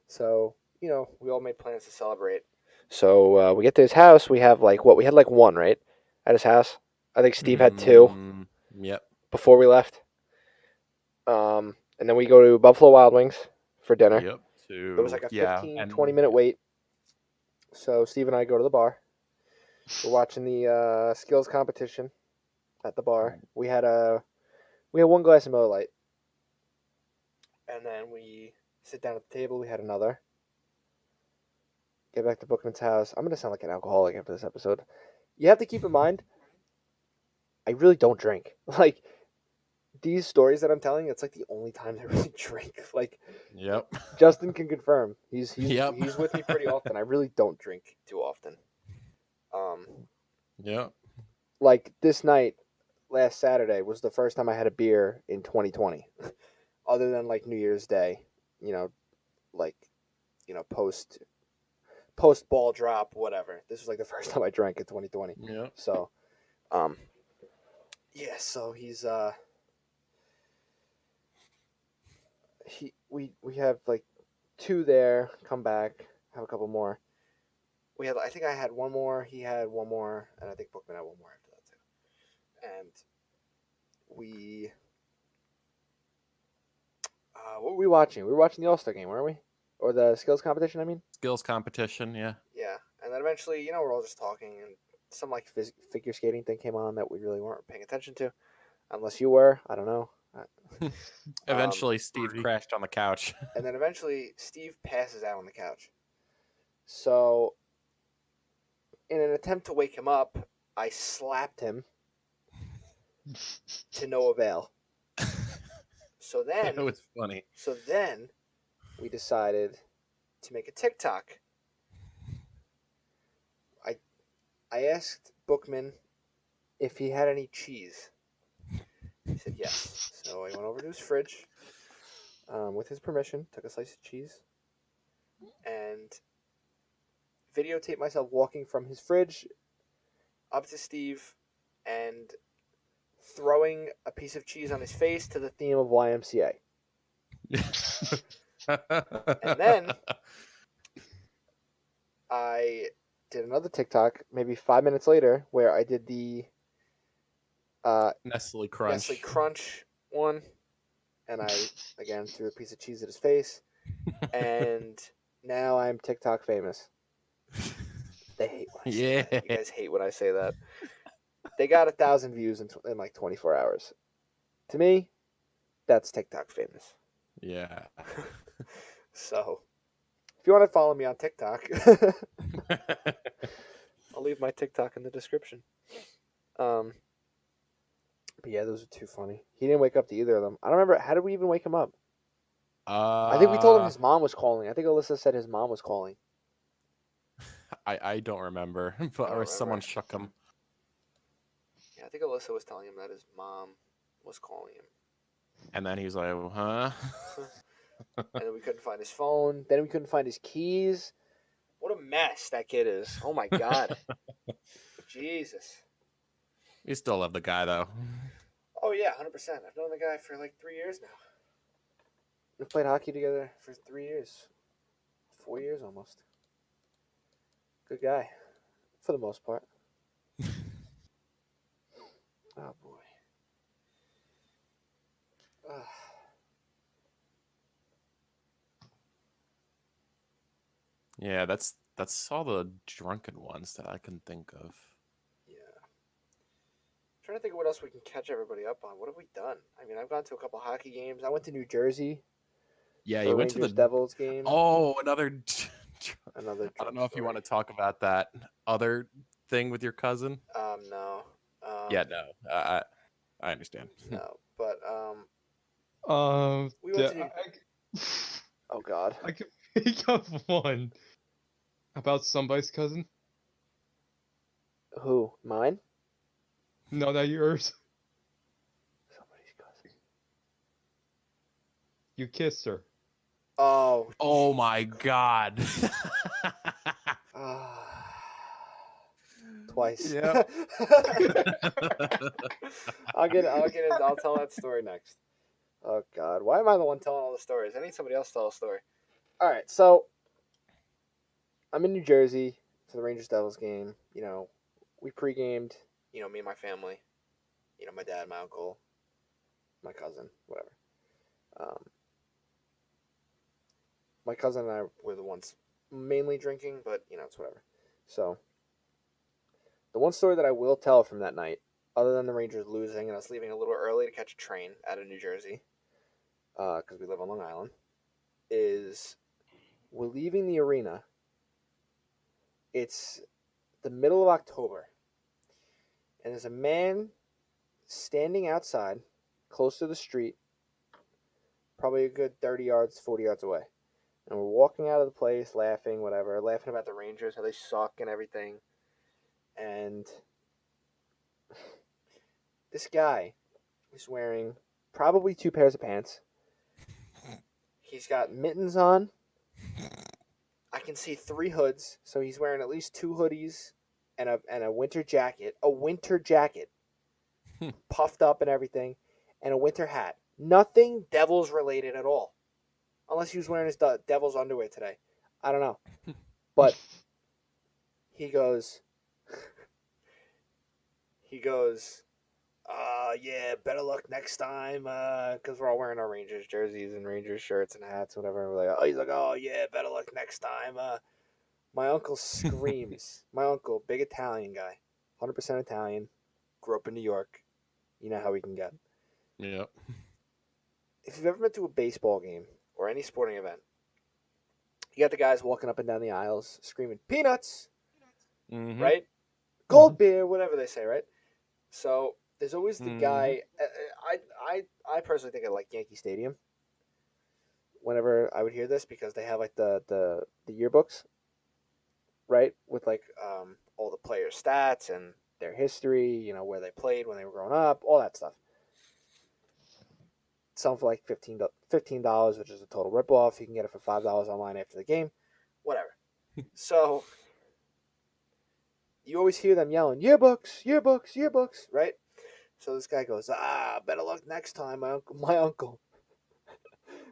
So we all made plans to celebrate. So we get to his house. We have we had like one right at his house. I think Steve had two Yep. before we left. And then we go to Buffalo Wild Wings for dinner. Yep. It was like a 15, 20-minute wait. So Steve and I go to the bar. We're watching the skills competition at the bar. We had a We had one glass of Miller Lite, and then we sit down at the table. We had another. Get back to Bookman's house. I'm gonna sound like an alcoholic after this episode. You have to keep in mind, I really don't drink. Like these stories that I'm telling, it's like the only time I really drink. Like Yep. Justin can confirm. He's Yep. he's with me pretty often. I really don't drink too often. Yep. Like this night, last Saturday was the first time I had a beer in 2020, other than like New Year's Day. You know, like post ball drop, whatever. This was like the first time I drank in 2020. Yep. So, yeah. So he's we have like two there. Come back, have a couple more. I think I had one more. He had one more, and I think Bookman had one more after that too. And we, what were we watching? We were watching the All-Star game, weren't we? Or the skills competition, I mean. Skills competition, yeah. Yeah, and then eventually, we're all just talking, and some like figure skating thing came on that we really weren't paying attention to, unless you were. I don't know. Eventually, Steve Rudy. crashed on the couch. And then eventually, Steve passes out on the couch. So, in an attempt to wake him up, I slapped him to no avail. So then, That was funny. We decided to make a TikTok. I asked Bookman if he had any cheese. He said yes. So I went over to his fridge, with his permission, took a slice of cheese, and videotaped myself walking from his fridge up to Steve and throwing a piece of cheese on his face to the theme of YMCA. And then I did another TikTok maybe 5 minutes later where I did the Nestle Crunch. Nestle Crunch one, and I again threw a piece of cheese at his face, and now I'm TikTok famous. They hate when I say that. You guys hate when I say that. They got 1,000 views in like 24 hours. To me, that's TikTok famous. Yeah. So, if you want to follow me on TikTok, I'll leave my TikTok in the description. But yeah, those are too funny. He didn't wake up to either of them. I don't remember. How did we even wake him up? I think we told him his mom was calling. I think Alyssa said his mom was calling. I don't remember, but or someone shook him. Yeah, I think Alyssa was telling him that his mom was calling him. And then he was like, huh? And then we couldn't find his phone. Then we couldn't find his keys. What a mess that kid is. Oh my God. Jesus. You still love the guy, though. Oh yeah, 100%. I've known the guy for like 3 years now. We played hockey together for 3 years. 4 years almost. Good guy. For the most part. Oh boy. Yeah, that's all the drunken ones that I can think of. Yeah. I'm trying to think of what else we can catch everybody up on. What have we done? I mean, I've gone to a couple hockey games. I went to New Jersey. Yeah, for you went to Rangers the Devils game. Oh, another. Another. I don't know if you want to talk about that other thing with your cousin. No. Yeah, no. I understand. No, but we went yeah, to. Oh God. I can think of one about somebody's cousin. Who? Mine? No, not yours. Somebody's cousin. You kissed her. Oh. Oh my God. Twice. Yeah. I'll tell that story next. Oh God, why am I the one telling all the stories? I need somebody else to tell a story. All right, so I'm in New Jersey for the Rangers Devils game. We pre-gamed. Me and my family. My dad, my uncle, my cousin, whatever. My cousin and I were the ones mainly drinking, but it's whatever. So, the one story that I will tell from that night other than the Rangers losing and us leaving a little early to catch a train out of New Jersey, because we live on Long Island, is we're leaving the arena. It's the middle of October, and there's a man standing outside, close to the street, probably a good 30 yards, 40 yards away. And we're walking out of the place, laughing, whatever, laughing about the Rangers, how they suck and everything. And this guy is wearing probably 2 pairs of pants. He's got mittens on. I can see 3 hoods, so he's wearing at least 2 hoodies and a winter jacket. A winter jacket. Puffed up and everything. And a winter hat. Nothing Devils related at all. Unless he was wearing his Devils underwear today. I don't know. But he goes, yeah, better luck next time, because we're all wearing our Rangers jerseys and Rangers shirts and hats, whatever. And we're like, he's like, oh yeah, better luck next time. My uncle screams. My uncle, big Italian guy, 100% Italian, grew up in New York. You know how we can get. Yep. If you've ever been to a baseball game or any sporting event, you got the guys walking up and down the aisles screaming peanuts, Mm-hmm. right? Cold beer, whatever they say, right? So there's always the guy. I personally think I like Yankee Stadium. Whenever I would hear this, because they have like the yearbooks, right, with like all the players' stats and their history, you know, where they played when they were growing up, all that stuff. Some for like $15, which is a total ripoff. You can get it for $5 online after the game, whatever. So you always hear them yelling, yearbooks, yearbooks, yearbooks, right? So this guy goes, better luck next time, my uncle.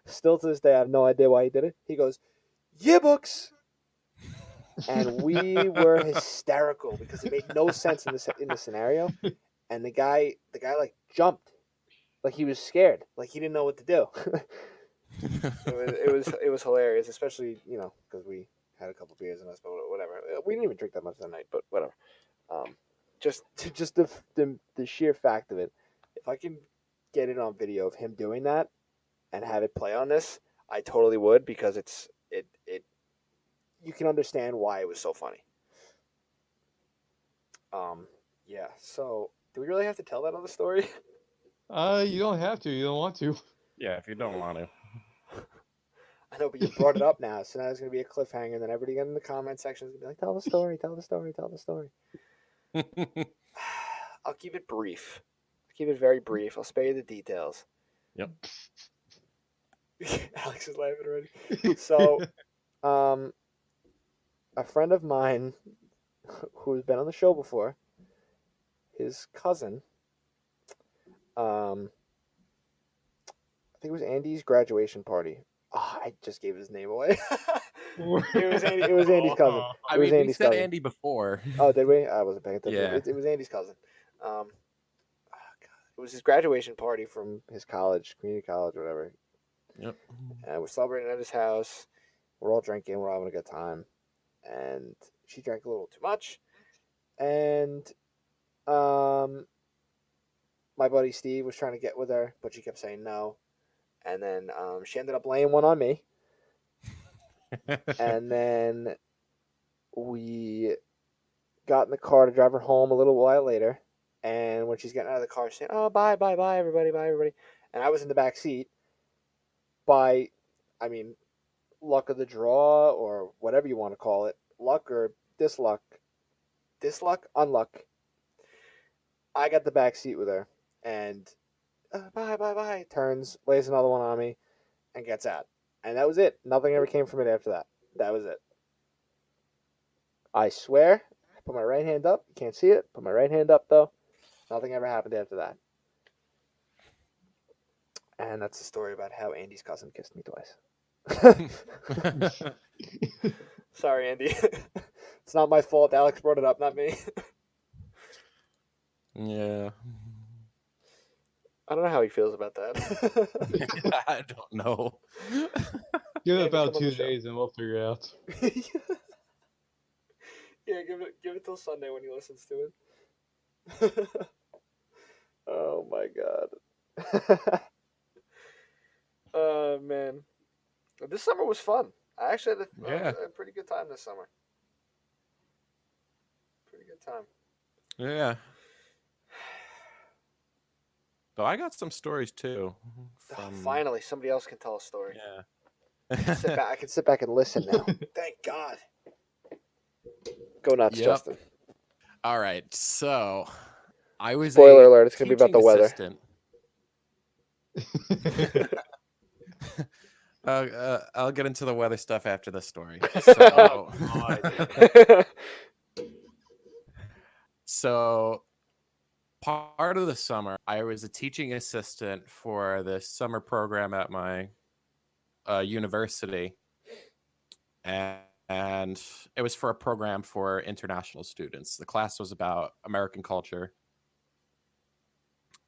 Still to this day, I have no idea why he did it. He goes, yearbooks. And we were hysterical because it made no sense in the scenario. And the guy like jumped. Like he was scared. Like he didn't know what to do. It was hilarious, especially, you know, because we had a couple beers in us, but whatever. We didn't even drink that much that night, but whatever. Just the sheer fact of it. If I can get it on video of him doing that and have it play on this, I totally would, because it you can understand why it was so funny. Yeah. So do we really have to tell that other story? You don't have to. You don't want to. Yeah, if you don't want to. I know, but you brought it up now, so now there's going to be a cliffhanger, and then everybody in the comment section is going to be like, tell the story, tell the story, tell the story. I'll keep it brief. I'll keep it very brief. I'll spare you the details. Yep. Alex is laughing already. So, a friend of mine who's been on the show before, his cousin, I think it was Andy's graduation party. Oh, I just gave his name away. It was Andy's cousin. I It was mean, we Andy's said cousin. Andy before. Oh, did we? I wasn't paying attention. Yeah. It was Andy's cousin. God. It was his graduation party from his college, community college, whatever. Yep. And we're celebrating at his house. We're all drinking. We're having a good time. And she drank a little too much. And my buddy Steve was trying to get with her, but she kept saying no. And then she ended up laying one on me. And then we got in the car to drive her home a little while later. And when she's getting out of the car, she's saying, oh, bye, everybody, bye, everybody. And I was in the back seat. By, I mean, luck of the draw, or whatever you want to call it, luck or disluck, unluck, I got the back seat with her. And bye, turns, lays another one on me, and gets out. And that was it. Nothing ever came from it after that. That was it. I swear, I put my right hand up. You can't see it. Put my right hand up, though. Nothing ever happened after that. And that's the story about how Andy's cousin kissed me twice. Sorry, Andy. It's not my fault. Alex brought it up, not me. Yeah. I don't know how he feels about that. I don't know. Give it Andy, about come on the 2 show. days and we'll figure it out. Yeah, give it till Sunday when he listens to it. my god. Oh man, this summer was fun. I actually had Yeah. a pretty good time this summer. Pretty good time. Yeah. But I got some stories too. Finally, somebody else can tell a story. Yeah. I can sit back and listen now. Thank God. Go nuts, Yep. Justin. All right. So I was Spoiler a alert, it's gonna be about the teaching weather. assistant. I'll get into the weather stuff after the story. So, so part of the summer, I was a teaching assistant for the summer program at my university, and it was for a program for international students. The class was about American culture.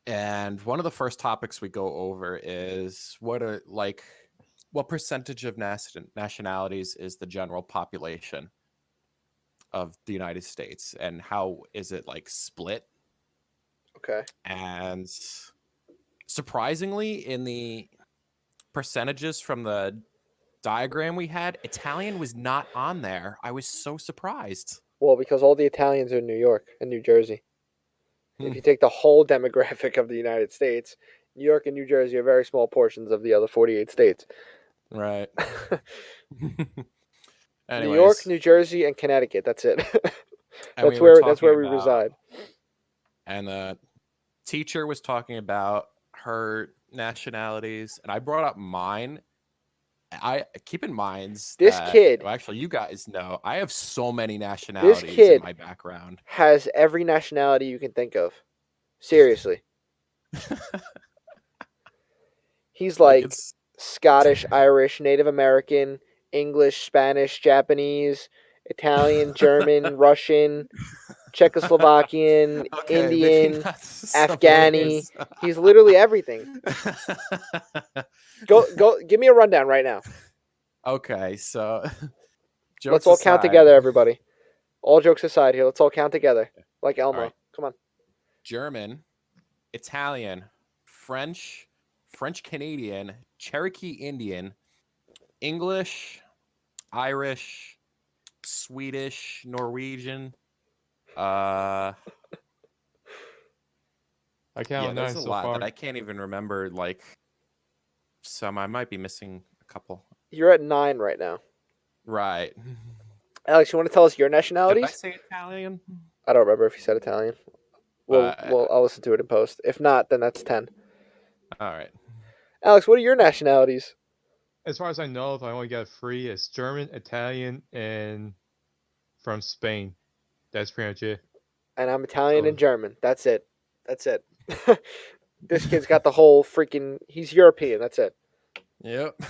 And one of the first topics we go over is what percentage of nationalities is the general population of the United States, and how is it like split? Okay. And surprisingly, in the percentages from the diagram we had, Italian was not on there. I was so surprised. Well, because all the Italians are in New York and New Jersey. If you take the whole demographic of the United States, New York and New Jersey are very small portions of the other 48 states. Right. New York, Anyways, New Jersey, and Connecticut. That's it. and That's we were where we talking reside. And the teacher was talking about her nationalities, and I brought up mine. I keep in mind This that, kid- well, actually, you guys know I have so many nationalities kid- in my background. Has every nationality you can think of. Seriously. He's like it's Scottish, Irish, Native American, English, Spanish, Japanese, Italian, German, Russian, Czechoslovakian, okay, maybe Indian, not some of Afghani. those. He's literally everything. Go give me a rundown right now. Okay, so Let's all count aside, together, everybody. All jokes aside here, let's all count together. Like Elmo. right. Come on. German, Italian, French, French Canadian, Cherokee Indian, English, Irish, Swedish, Norwegian. I Yeah, count there's 9 a so lot far. that I can't even remember. Like some, I might be missing a couple. You're at 9 right now. Right. Alex, you want to tell us your Did I nationalities? say Italian? I don't remember if you said Italian. Well, But- I'll listen to it in post. If not, then that's 10. All right. Alex, what are your nationalities? As far as I know, if I only got 3, it's German, Italian, and from Spain. That's pretty much it. And I'm Italian Oh. and German. That's it. That's it. This kid's got the whole freaking. He's European. That's it. Yep.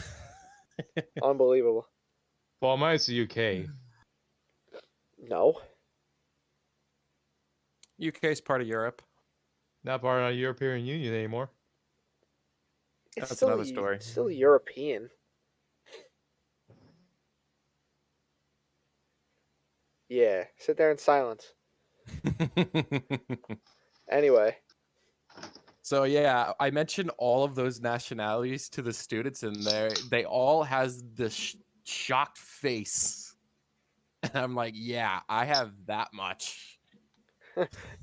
Unbelievable. Well, mine's the UK. No. UK is part of Europe. Not part of the European Union anymore. It's That's still another story. Still European. Yeah. Sit there in silence. Anyway. So yeah, I mentioned all of those nationalities to the students, and they all has this shocked face, and I'm like, yeah, I have that much.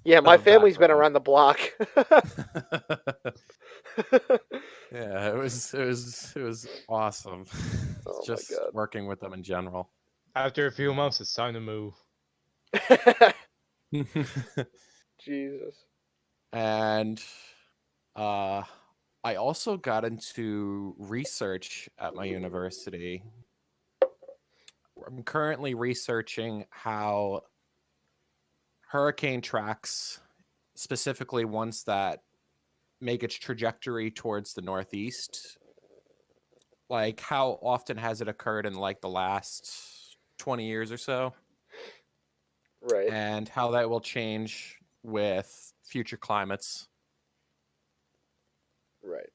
Yeah, my Oh, family's been background. around the block. Yeah, it was awesome. Oh my Just God. working with them in general. After a few months, it's time to move. Jesus. And I also got into research at my university. I'm currently researching how hurricane tracks, specifically ones that make its trajectory towards the northeast, like how often has it occurred in like the last 20 years or so, Right. and how that will change with future climates. Right.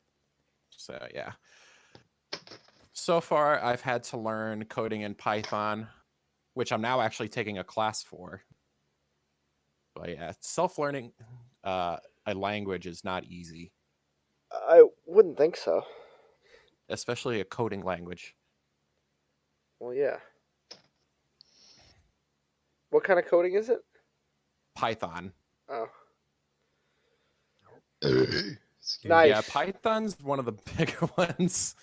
So yeah. So far, I've had to learn coding in Python, which I'm now actually taking a class for. But yeah, self-learning. I a language is not easy, I wouldn't think so. especially a coding language. Well, yeah. What kind of coding is it? Python. Oh, Excuse me. nice. Yeah, Python's one of the bigger ones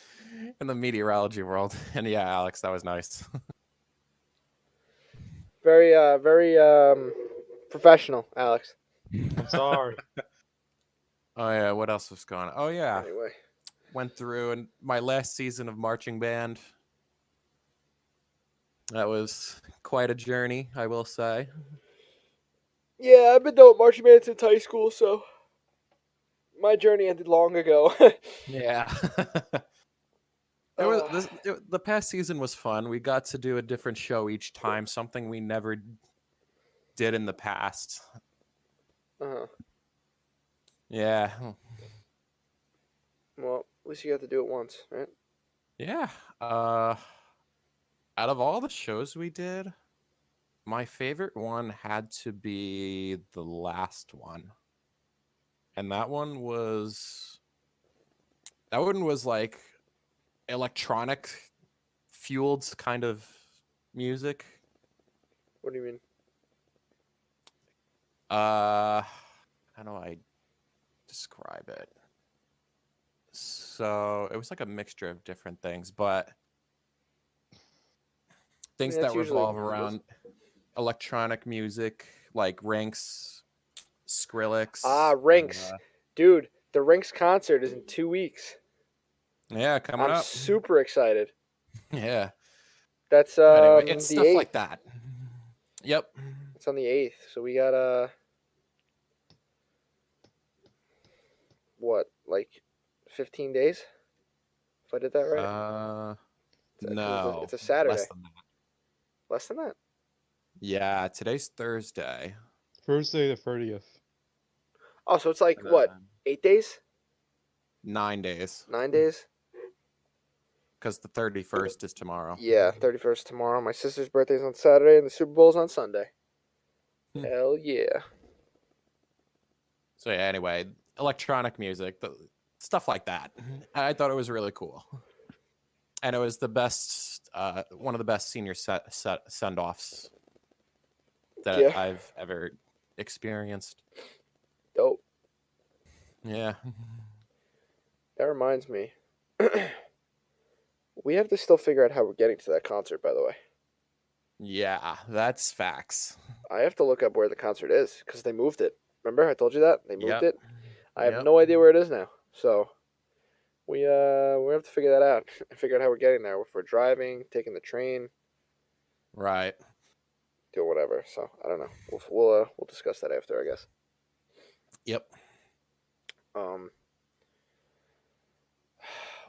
in the meteorology world. And yeah, Alex, that was nice. Very, very professional, Alex. I'm sorry. Oh yeah, what else was going on? Oh yeah, Anyway, went through and my last season of marching band. That was quite a journey, I will say. yeah, I've been doing marching band since high school, so my journey ended long ago. Yeah. The past season was fun. We got to do a different show each time, something we never did in the past. Uh-huh. Yeah. Well, at least you got to do it once, right? Yeah. Out of all the shows we did, my favorite one had to be the last one. And that one was like electronic fueled kind of music. What do you mean? How do I describe it? So it was like a mixture of different things, but things that's that usually revolve what it is. around electronic music, like Rinks, Skrillex. Rinks. Dude, the Rinks concert is in 2 weeks. Yeah, coming I'm up. super excited. Yeah. That's Anyway, it's the stuff 8th. like that. Yep. It's on the 8th, so we got what, like 15 days? If I did that right? No. It's a Saturday. Less than that. Less than that? Yeah, today's Thursday. Thursday the 30th. Oh, so it's like what? 8 days? 9 days. 9 days? Because the 31st is tomorrow. Yeah, 31st tomorrow. My sister's birthday's on Saturday, and the Super Bowl's on Sunday. Hmm. Hell yeah. So yeah, anyway, electronic music, stuff like that. I thought it was really cool. And it was the best, one of the best senior send-offs that Yeah. I've ever experienced. Dope. Yeah. That reminds me. We have to still figure out how we're getting to that concert, by the way. Yeah, that's facts. I have to look up where the concert is, because they moved it. Remember, I told you that? They moved Yep. it. I have Yep. no idea where it is now. So we have to figure that out and figure out how we're getting there. If we're driving, taking the train, Right. doing whatever. So I don't know. We'll discuss that after, I guess. Yep.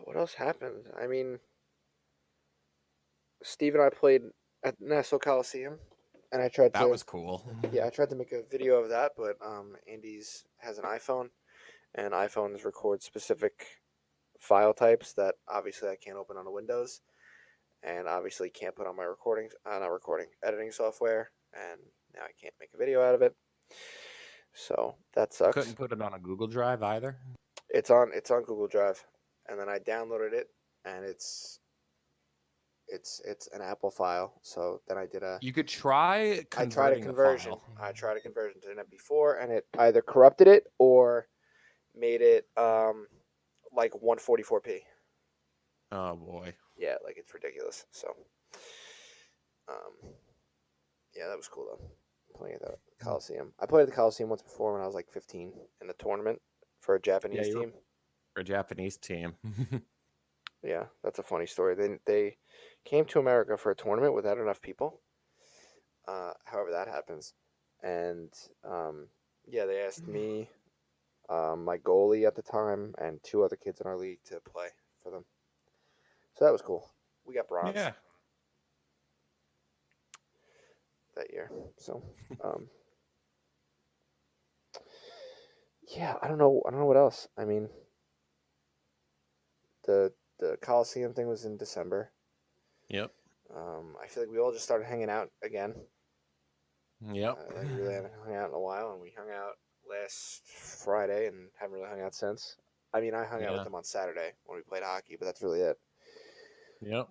What else happened? I mean, Steve and I played at Nassau Coliseum, and I tried That to was cool. I tried to make a video of that, but Andy's has an iPhone, and iPhones record specific file types that obviously I can't open on a Windows, and obviously can't put on my editing software, and now I can't make a video out of it. So that sucks. Couldn't put it on a Google Drive either. It's on Google Drive, and then I downloaded it, and it's an Apple file. So then I did You could try I tried a converting the conversion. file. I tried a conversion to internet before, and it either corrupted it or made it like 144p. Oh boy. Yeah, like it's ridiculous. So, yeah, that was cool though. Playing at the Coliseum. I played at the Coliseum once before when I was like 15 in the tournament for a Japanese you were- team. For a Japanese team. Yeah, that's a funny story. They came to America for a tournament without enough people. However that happens, and yeah, they asked me, my goalie at the time, and 2 other kids in our league to play for them. So that was cool. We got bronze Yeah. that year. So, yeah, I don't know what else. I mean, the Coliseum thing was in December. Yep. I feel like we all just started hanging out again. Yep. Like we really haven't hung out in a while, and we hung out last Friday and haven't really hung out since. I mean, I hung out with Yeah. them on Saturday when we played hockey, but that's really it. Yep.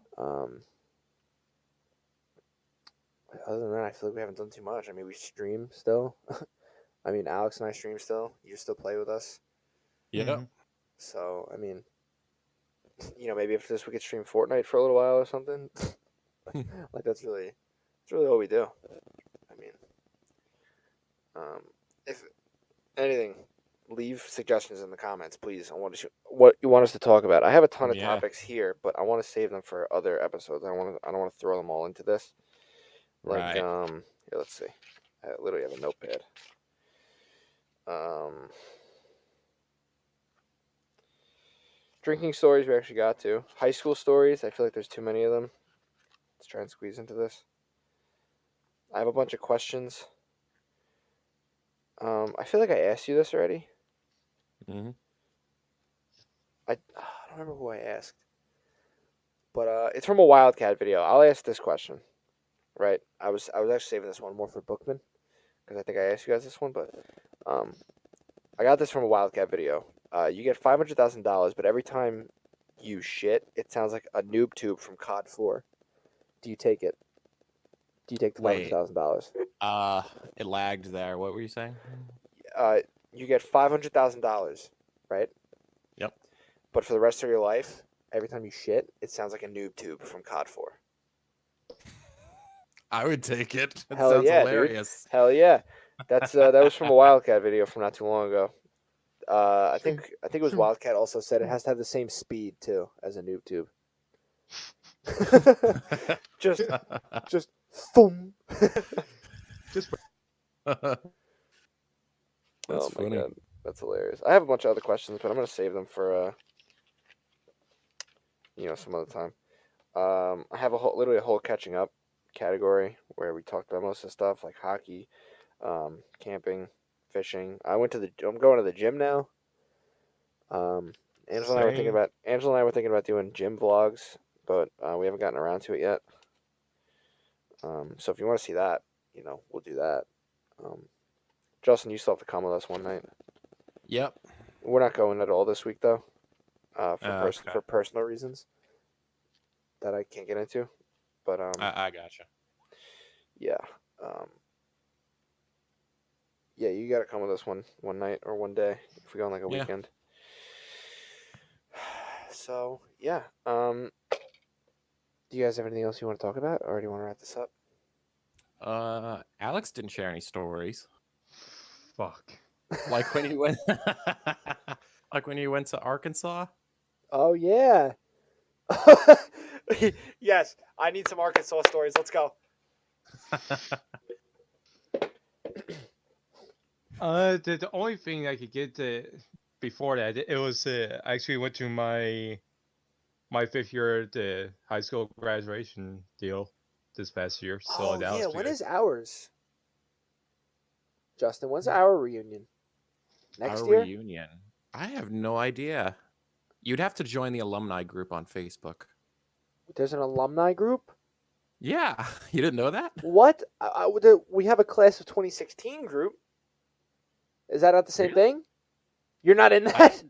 Other than that, I feel like we haven't done too much. I mean, we stream still. I mean, Alex and I stream still. You still play with us. Yep. Mhm. So, I mean, maybe after this we could stream Fortnite for a little while or something. Like that's really all we do. I mean, if anything, leave suggestions in the comments, please, on what you want us to talk about. I have a ton of Yeah. topics here, but I want to save them for other episodes. I don't want to throw them all into this. Like, Right. here, let's see. I literally have a notepad. Drinking stories we actually got to. High school stories, I feel like there's too many of them. Let's try and squeeze into this. I have a bunch of questions. I feel like I asked you this already. Hmm. I don't remember who I asked. But it's from a Wildcat video. I'll ask this question. Right? I was actually saving this one more for Bookman because I think I asked you guys this one, but I got this from a Wildcat video. You get $500,000, but every time you shit, it sounds like a noob tube from COD 4. Do you take it? Do you take the Wait. $500,000? It lagged there. What were you saying? You get $500,000, right? Yep. But for the rest of your life, every time you shit, it sounds like a noob tube from COD 4. I would take it. That Hell sounds yeah, dude. hilarious. Hell yeah. That was from a Wildcat video from not too long ago. I think it was Wildcat also said it has to have the same speed too as a noob tube. just boom. Just That's Oh my funny. god, that's hilarious. I have a bunch of other questions, but I'm gonna save them for some other time. I have literally a whole catching up category where we talked about most of the stuff like hockey, camping, fishing. I'm going to the gym now. Angela and I were thinking about doing gym vlogs, but we haven't gotten around to it yet. So if you want to see that, we'll do that. Justin, you still have to come with us one night. Yep. We're not going at all this week though, Okay. for personal reasons that I can't get into. But I gotcha. yeah, yeah, you got to come with us one night or one day if we go on like a Yeah. weekend. So yeah, do you guys have anything else you want to talk about, or do you want to wrap this up? Alex didn't share any stories. fuck. Like when you went like when you went to Arkansas. Oh yeah. Yes, I need some Arkansas stories. Let's go. The only thing I could get before that, it was I actually went to my 5th year the high school graduation deal this past year. So Oh that yeah, was when good. is ours? Justin, when's our reunion? Next Our year? reunion. I have no idea. You'd have to join the alumni group on Facebook. There's an alumni group? Yeah, you didn't know that? What? We have a class of 2016 group. Is that not the same thing? You're not in that?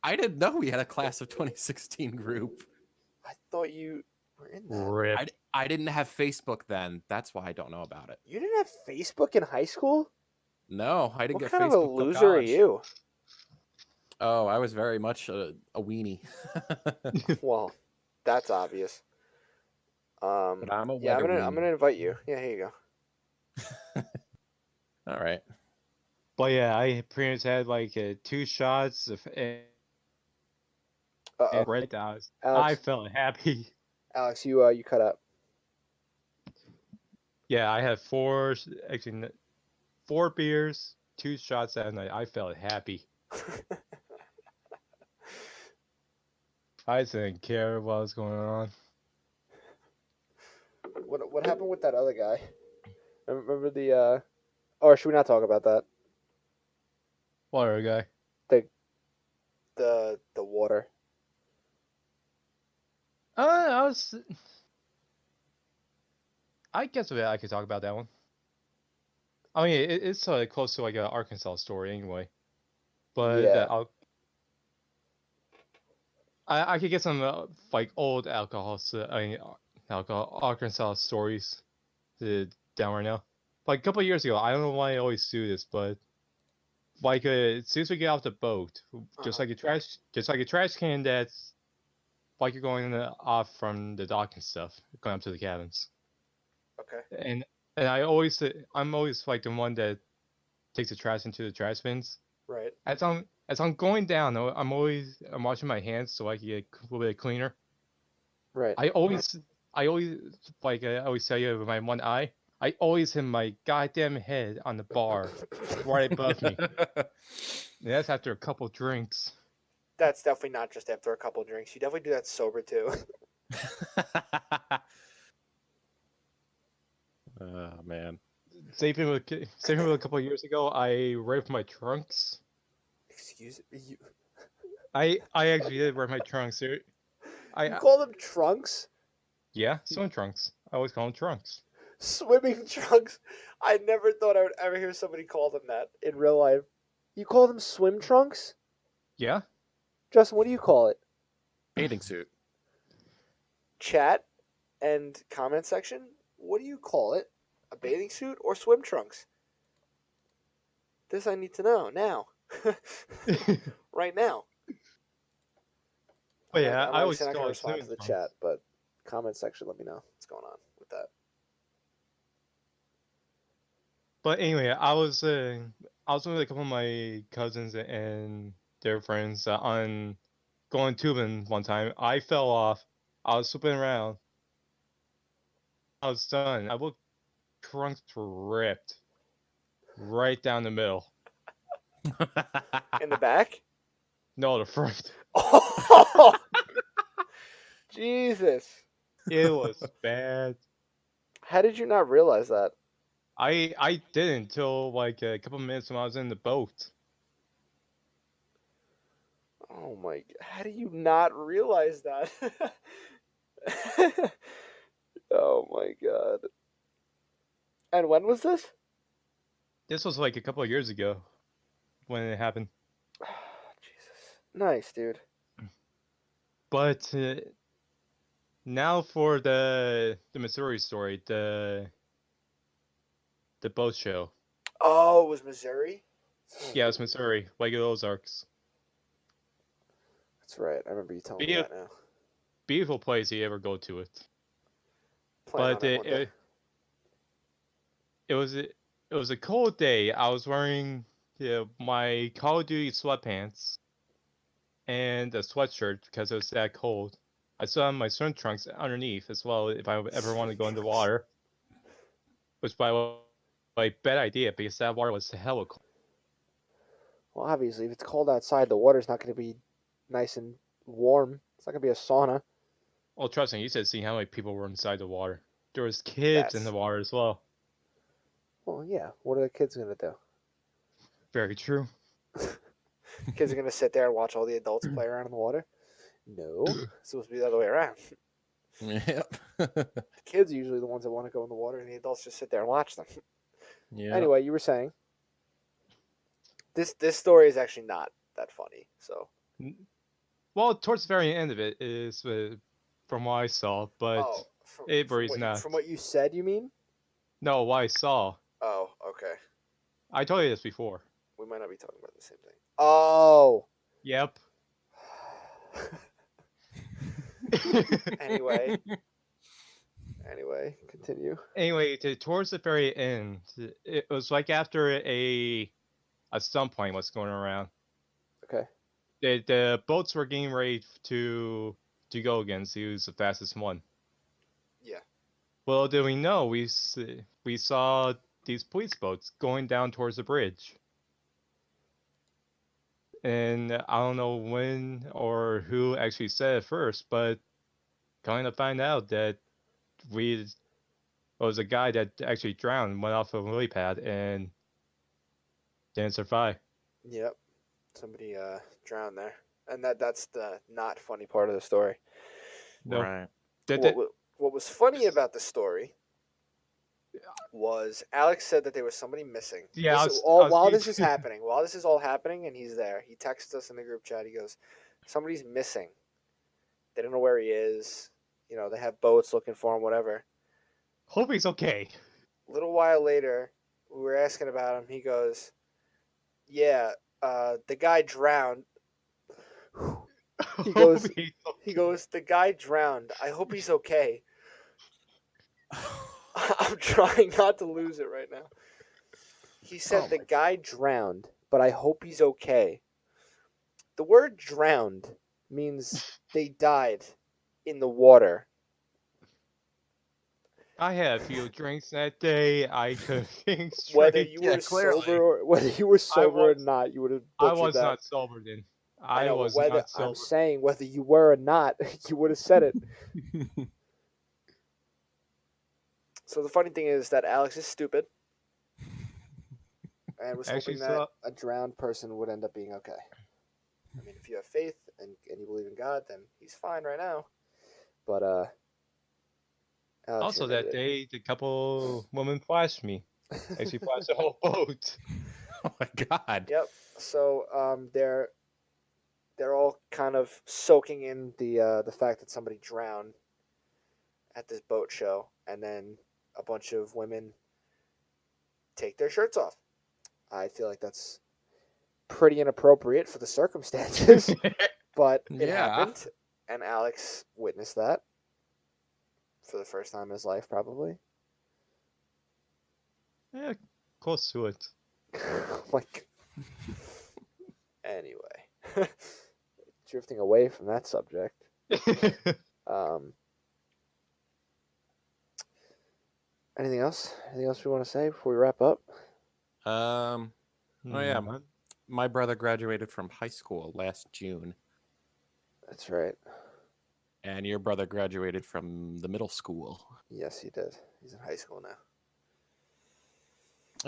I didn't know we had a class of 2016 group. I thought you were in that. Rip. I didn't have Facebook then. That's why I don't know about it. You didn't have Facebook in high school? No, I didn't What get kind Facebook of a till loser are college. you? Oh, I was very much a weenie. Well, that's obvious. But I'm a Yeah, I'm weather gonna weenie. invite you. Yeah, here you go. All right. But yeah, I pretty much had like 2 shots of Uh-oh. red dots. I Alex, felt happy. Alex, you cut out. Yeah, I had 4 beers, 2 shots that night. I felt happy. I didn't care what was going on. What happened with that other guy? Remember the or should we not talk about that? What other guy? The water. I guess I could talk about that one. I mean, it's close to like an Arkansas story anyway. But Yeah. I could get some like old alcohol Arkansas stories down right now. Like a couple of years ago, I don't know why I always do this, but like as soon as we get off the boat, just Uh-huh. like a trash can that's like you're going off from the dock and stuff, going up to the cabins. Okay. And I'm always like the one that takes the trash into the trash bins. Right. As I'm going down, I'm washing my hands so I can get a little bit cleaner. Right. I always I always tell you with my one eye, I always hit my goddamn head on the bar right above me. And that's after a couple drinks. That's definitely not just after a couple drinks. You definitely do that sober too. Oh man. Same thing with a couple of years ago. I ripped my trunks. Excuse you. I actually did rip my trunks. You I call them trunks? yeah, swim trunks. I always call them trunks. Swimming trunks? I never thought I would ever hear somebody call them that in real life. You call them swim trunks? Yeah. Justin, what do you call it? Bathing suit. Chat and comment section? What do you call it? A bathing suit or swim trunks? This I need to know now. Right now. But yeah, I'm I obviously always not going call to it respond to swimming the trunks. chat, but comment section, let me know what's going on with that. But anyway, I was with a couple of my cousins and their friends on going tubing one time. I fell off. I was flipping around. I was done. I looked, trunks ripped right down the middle. In the back? No, the front. Oh, Jesus. It was bad. How did you not realize that? I didn't until like a couple of minutes when I was in the boat. Oh my! How do you not realize that? Oh my god! And when was this? This was like a couple of years ago when it happened. Jesus! Nice, dude. But now for the Missouri story, the boat show. Oh, it was Missouri. Yeah, it's Missouri, like the Ozarks. That's right. I remember you telling me Be- that now. Beautiful place if you ever go to it. Plan But on it one day. it was a cold day. I was wearing my Call of Duty sweatpants and a sweatshirt because it was that cold. I still have my swim trunks underneath as well if I ever want to go in the water. Which by the way, bad idea because that water was hella cold. Well, obviously, if it's cold outside, the water's not going to be nice and warm. It's not going to be a sauna. Well, trust me, you should have seen how many people were inside the water. There was kids in the water as well. Well, yeah. What are the kids going to do? Very true. Kids are going to sit there and watch all the adults play around in the water? No. It's supposed to be the other way around. Yep. The kids are usually the ones that want to go in the water, and the adults just sit there and watch them. Yeah. Anyway, you were saying this story is actually not that funny. So Well, towards the very end of it is from what I saw, but it varies not. From what you said, you mean? No, what I saw. Oh, okay. I told you this before. We might not be talking about the same thing. Oh. Yep. Anyway, continue. Anyway, towards the very end, it was like after a stump plane was going around. Okay. The boats were getting ready to go again, see who's the fastest one. Yeah. Well, did we know we saw these police boats going down towards the bridge. And I don't know when or who actually said it first, but kind of find out that it was a guy that actually drowned, went off a lily pad, and didn't survive. Yep. Somebody drowned there. And that's the not funny part of the story. No. Right. What was funny about the story was Alex said that there was somebody missing. Yeah, I This, was- all, I was while getting this is happening, while this is all happening, and he's there, he texts us in the group chat. He goes, "Somebody's missing. They don't know where he is. You know, they have boats looking for him, whatever." Hope he's okay. A little while later, we were asking about him. He goes, "Yeah, the guy drowned." He Hope goes, he's he goes, "The guy drowned. I hope he's okay." I'm trying not to lose it right now. He said Oh the my- guy drowned, but I hope he's okay. The word drowned means they died in the water. I had a few drinks that day. I could think Whether straight. you Yeah, were clearly. sober or whether you were sober or was- not, you would have I butchered was that. not sober then. I I know, was but whether not sober. I'm saying whether you were or not, you would have said it. So the funny thing is that Alex is stupid, and was Actually, hoping that a drowned person would end up being okay. I mean, if you have faith and you believe in God, then he's fine right now. But Alex, Also, you're an that idiot. day, the couple women flashed me. Actually, flashed the whole boat. Oh my god. Yep. So they're all kind of soaking in the fact that somebody drowned at this boat show, and then a bunch of women take their shirts off. I feel like that's pretty inappropriate for the circumstances, but it Yeah. happened, and Alex witnessed that for the first time in his life, probably. Yeah, close to it. Like, anyway, drifting away from that subject. Anything else? Anything else we want to say before we wrap up? Oh yeah, Hmm. my brother graduated from high school last June, That's right. and your brother graduated from the middle school, Yes, he did. He's in high school now.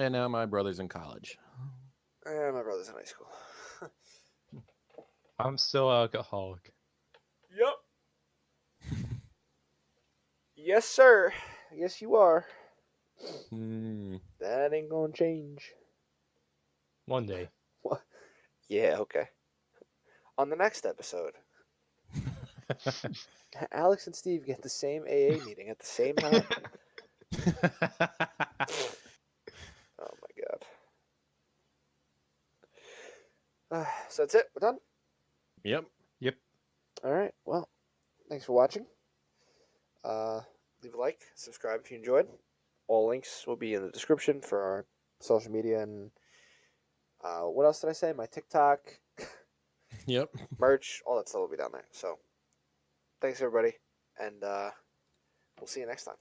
and now my brother's in college. And my brother's in high school. I'm still alcoholic. Yep. Yes, sir. Yes, you are. Hmm. That ain't gonna change. One day. Yeah, okay. On the next episode, Alex and Steve get the same AA meeting at the same time. Oh my god. So that's it. We're done. Yep. All right. Well, thanks for watching. Leave a like, subscribe if you enjoyed. All links will be in the description for our social media and what else did I say? My TikTok, Yep. merch, all that stuff will be down there. So, thanks everybody, and we'll see you next time.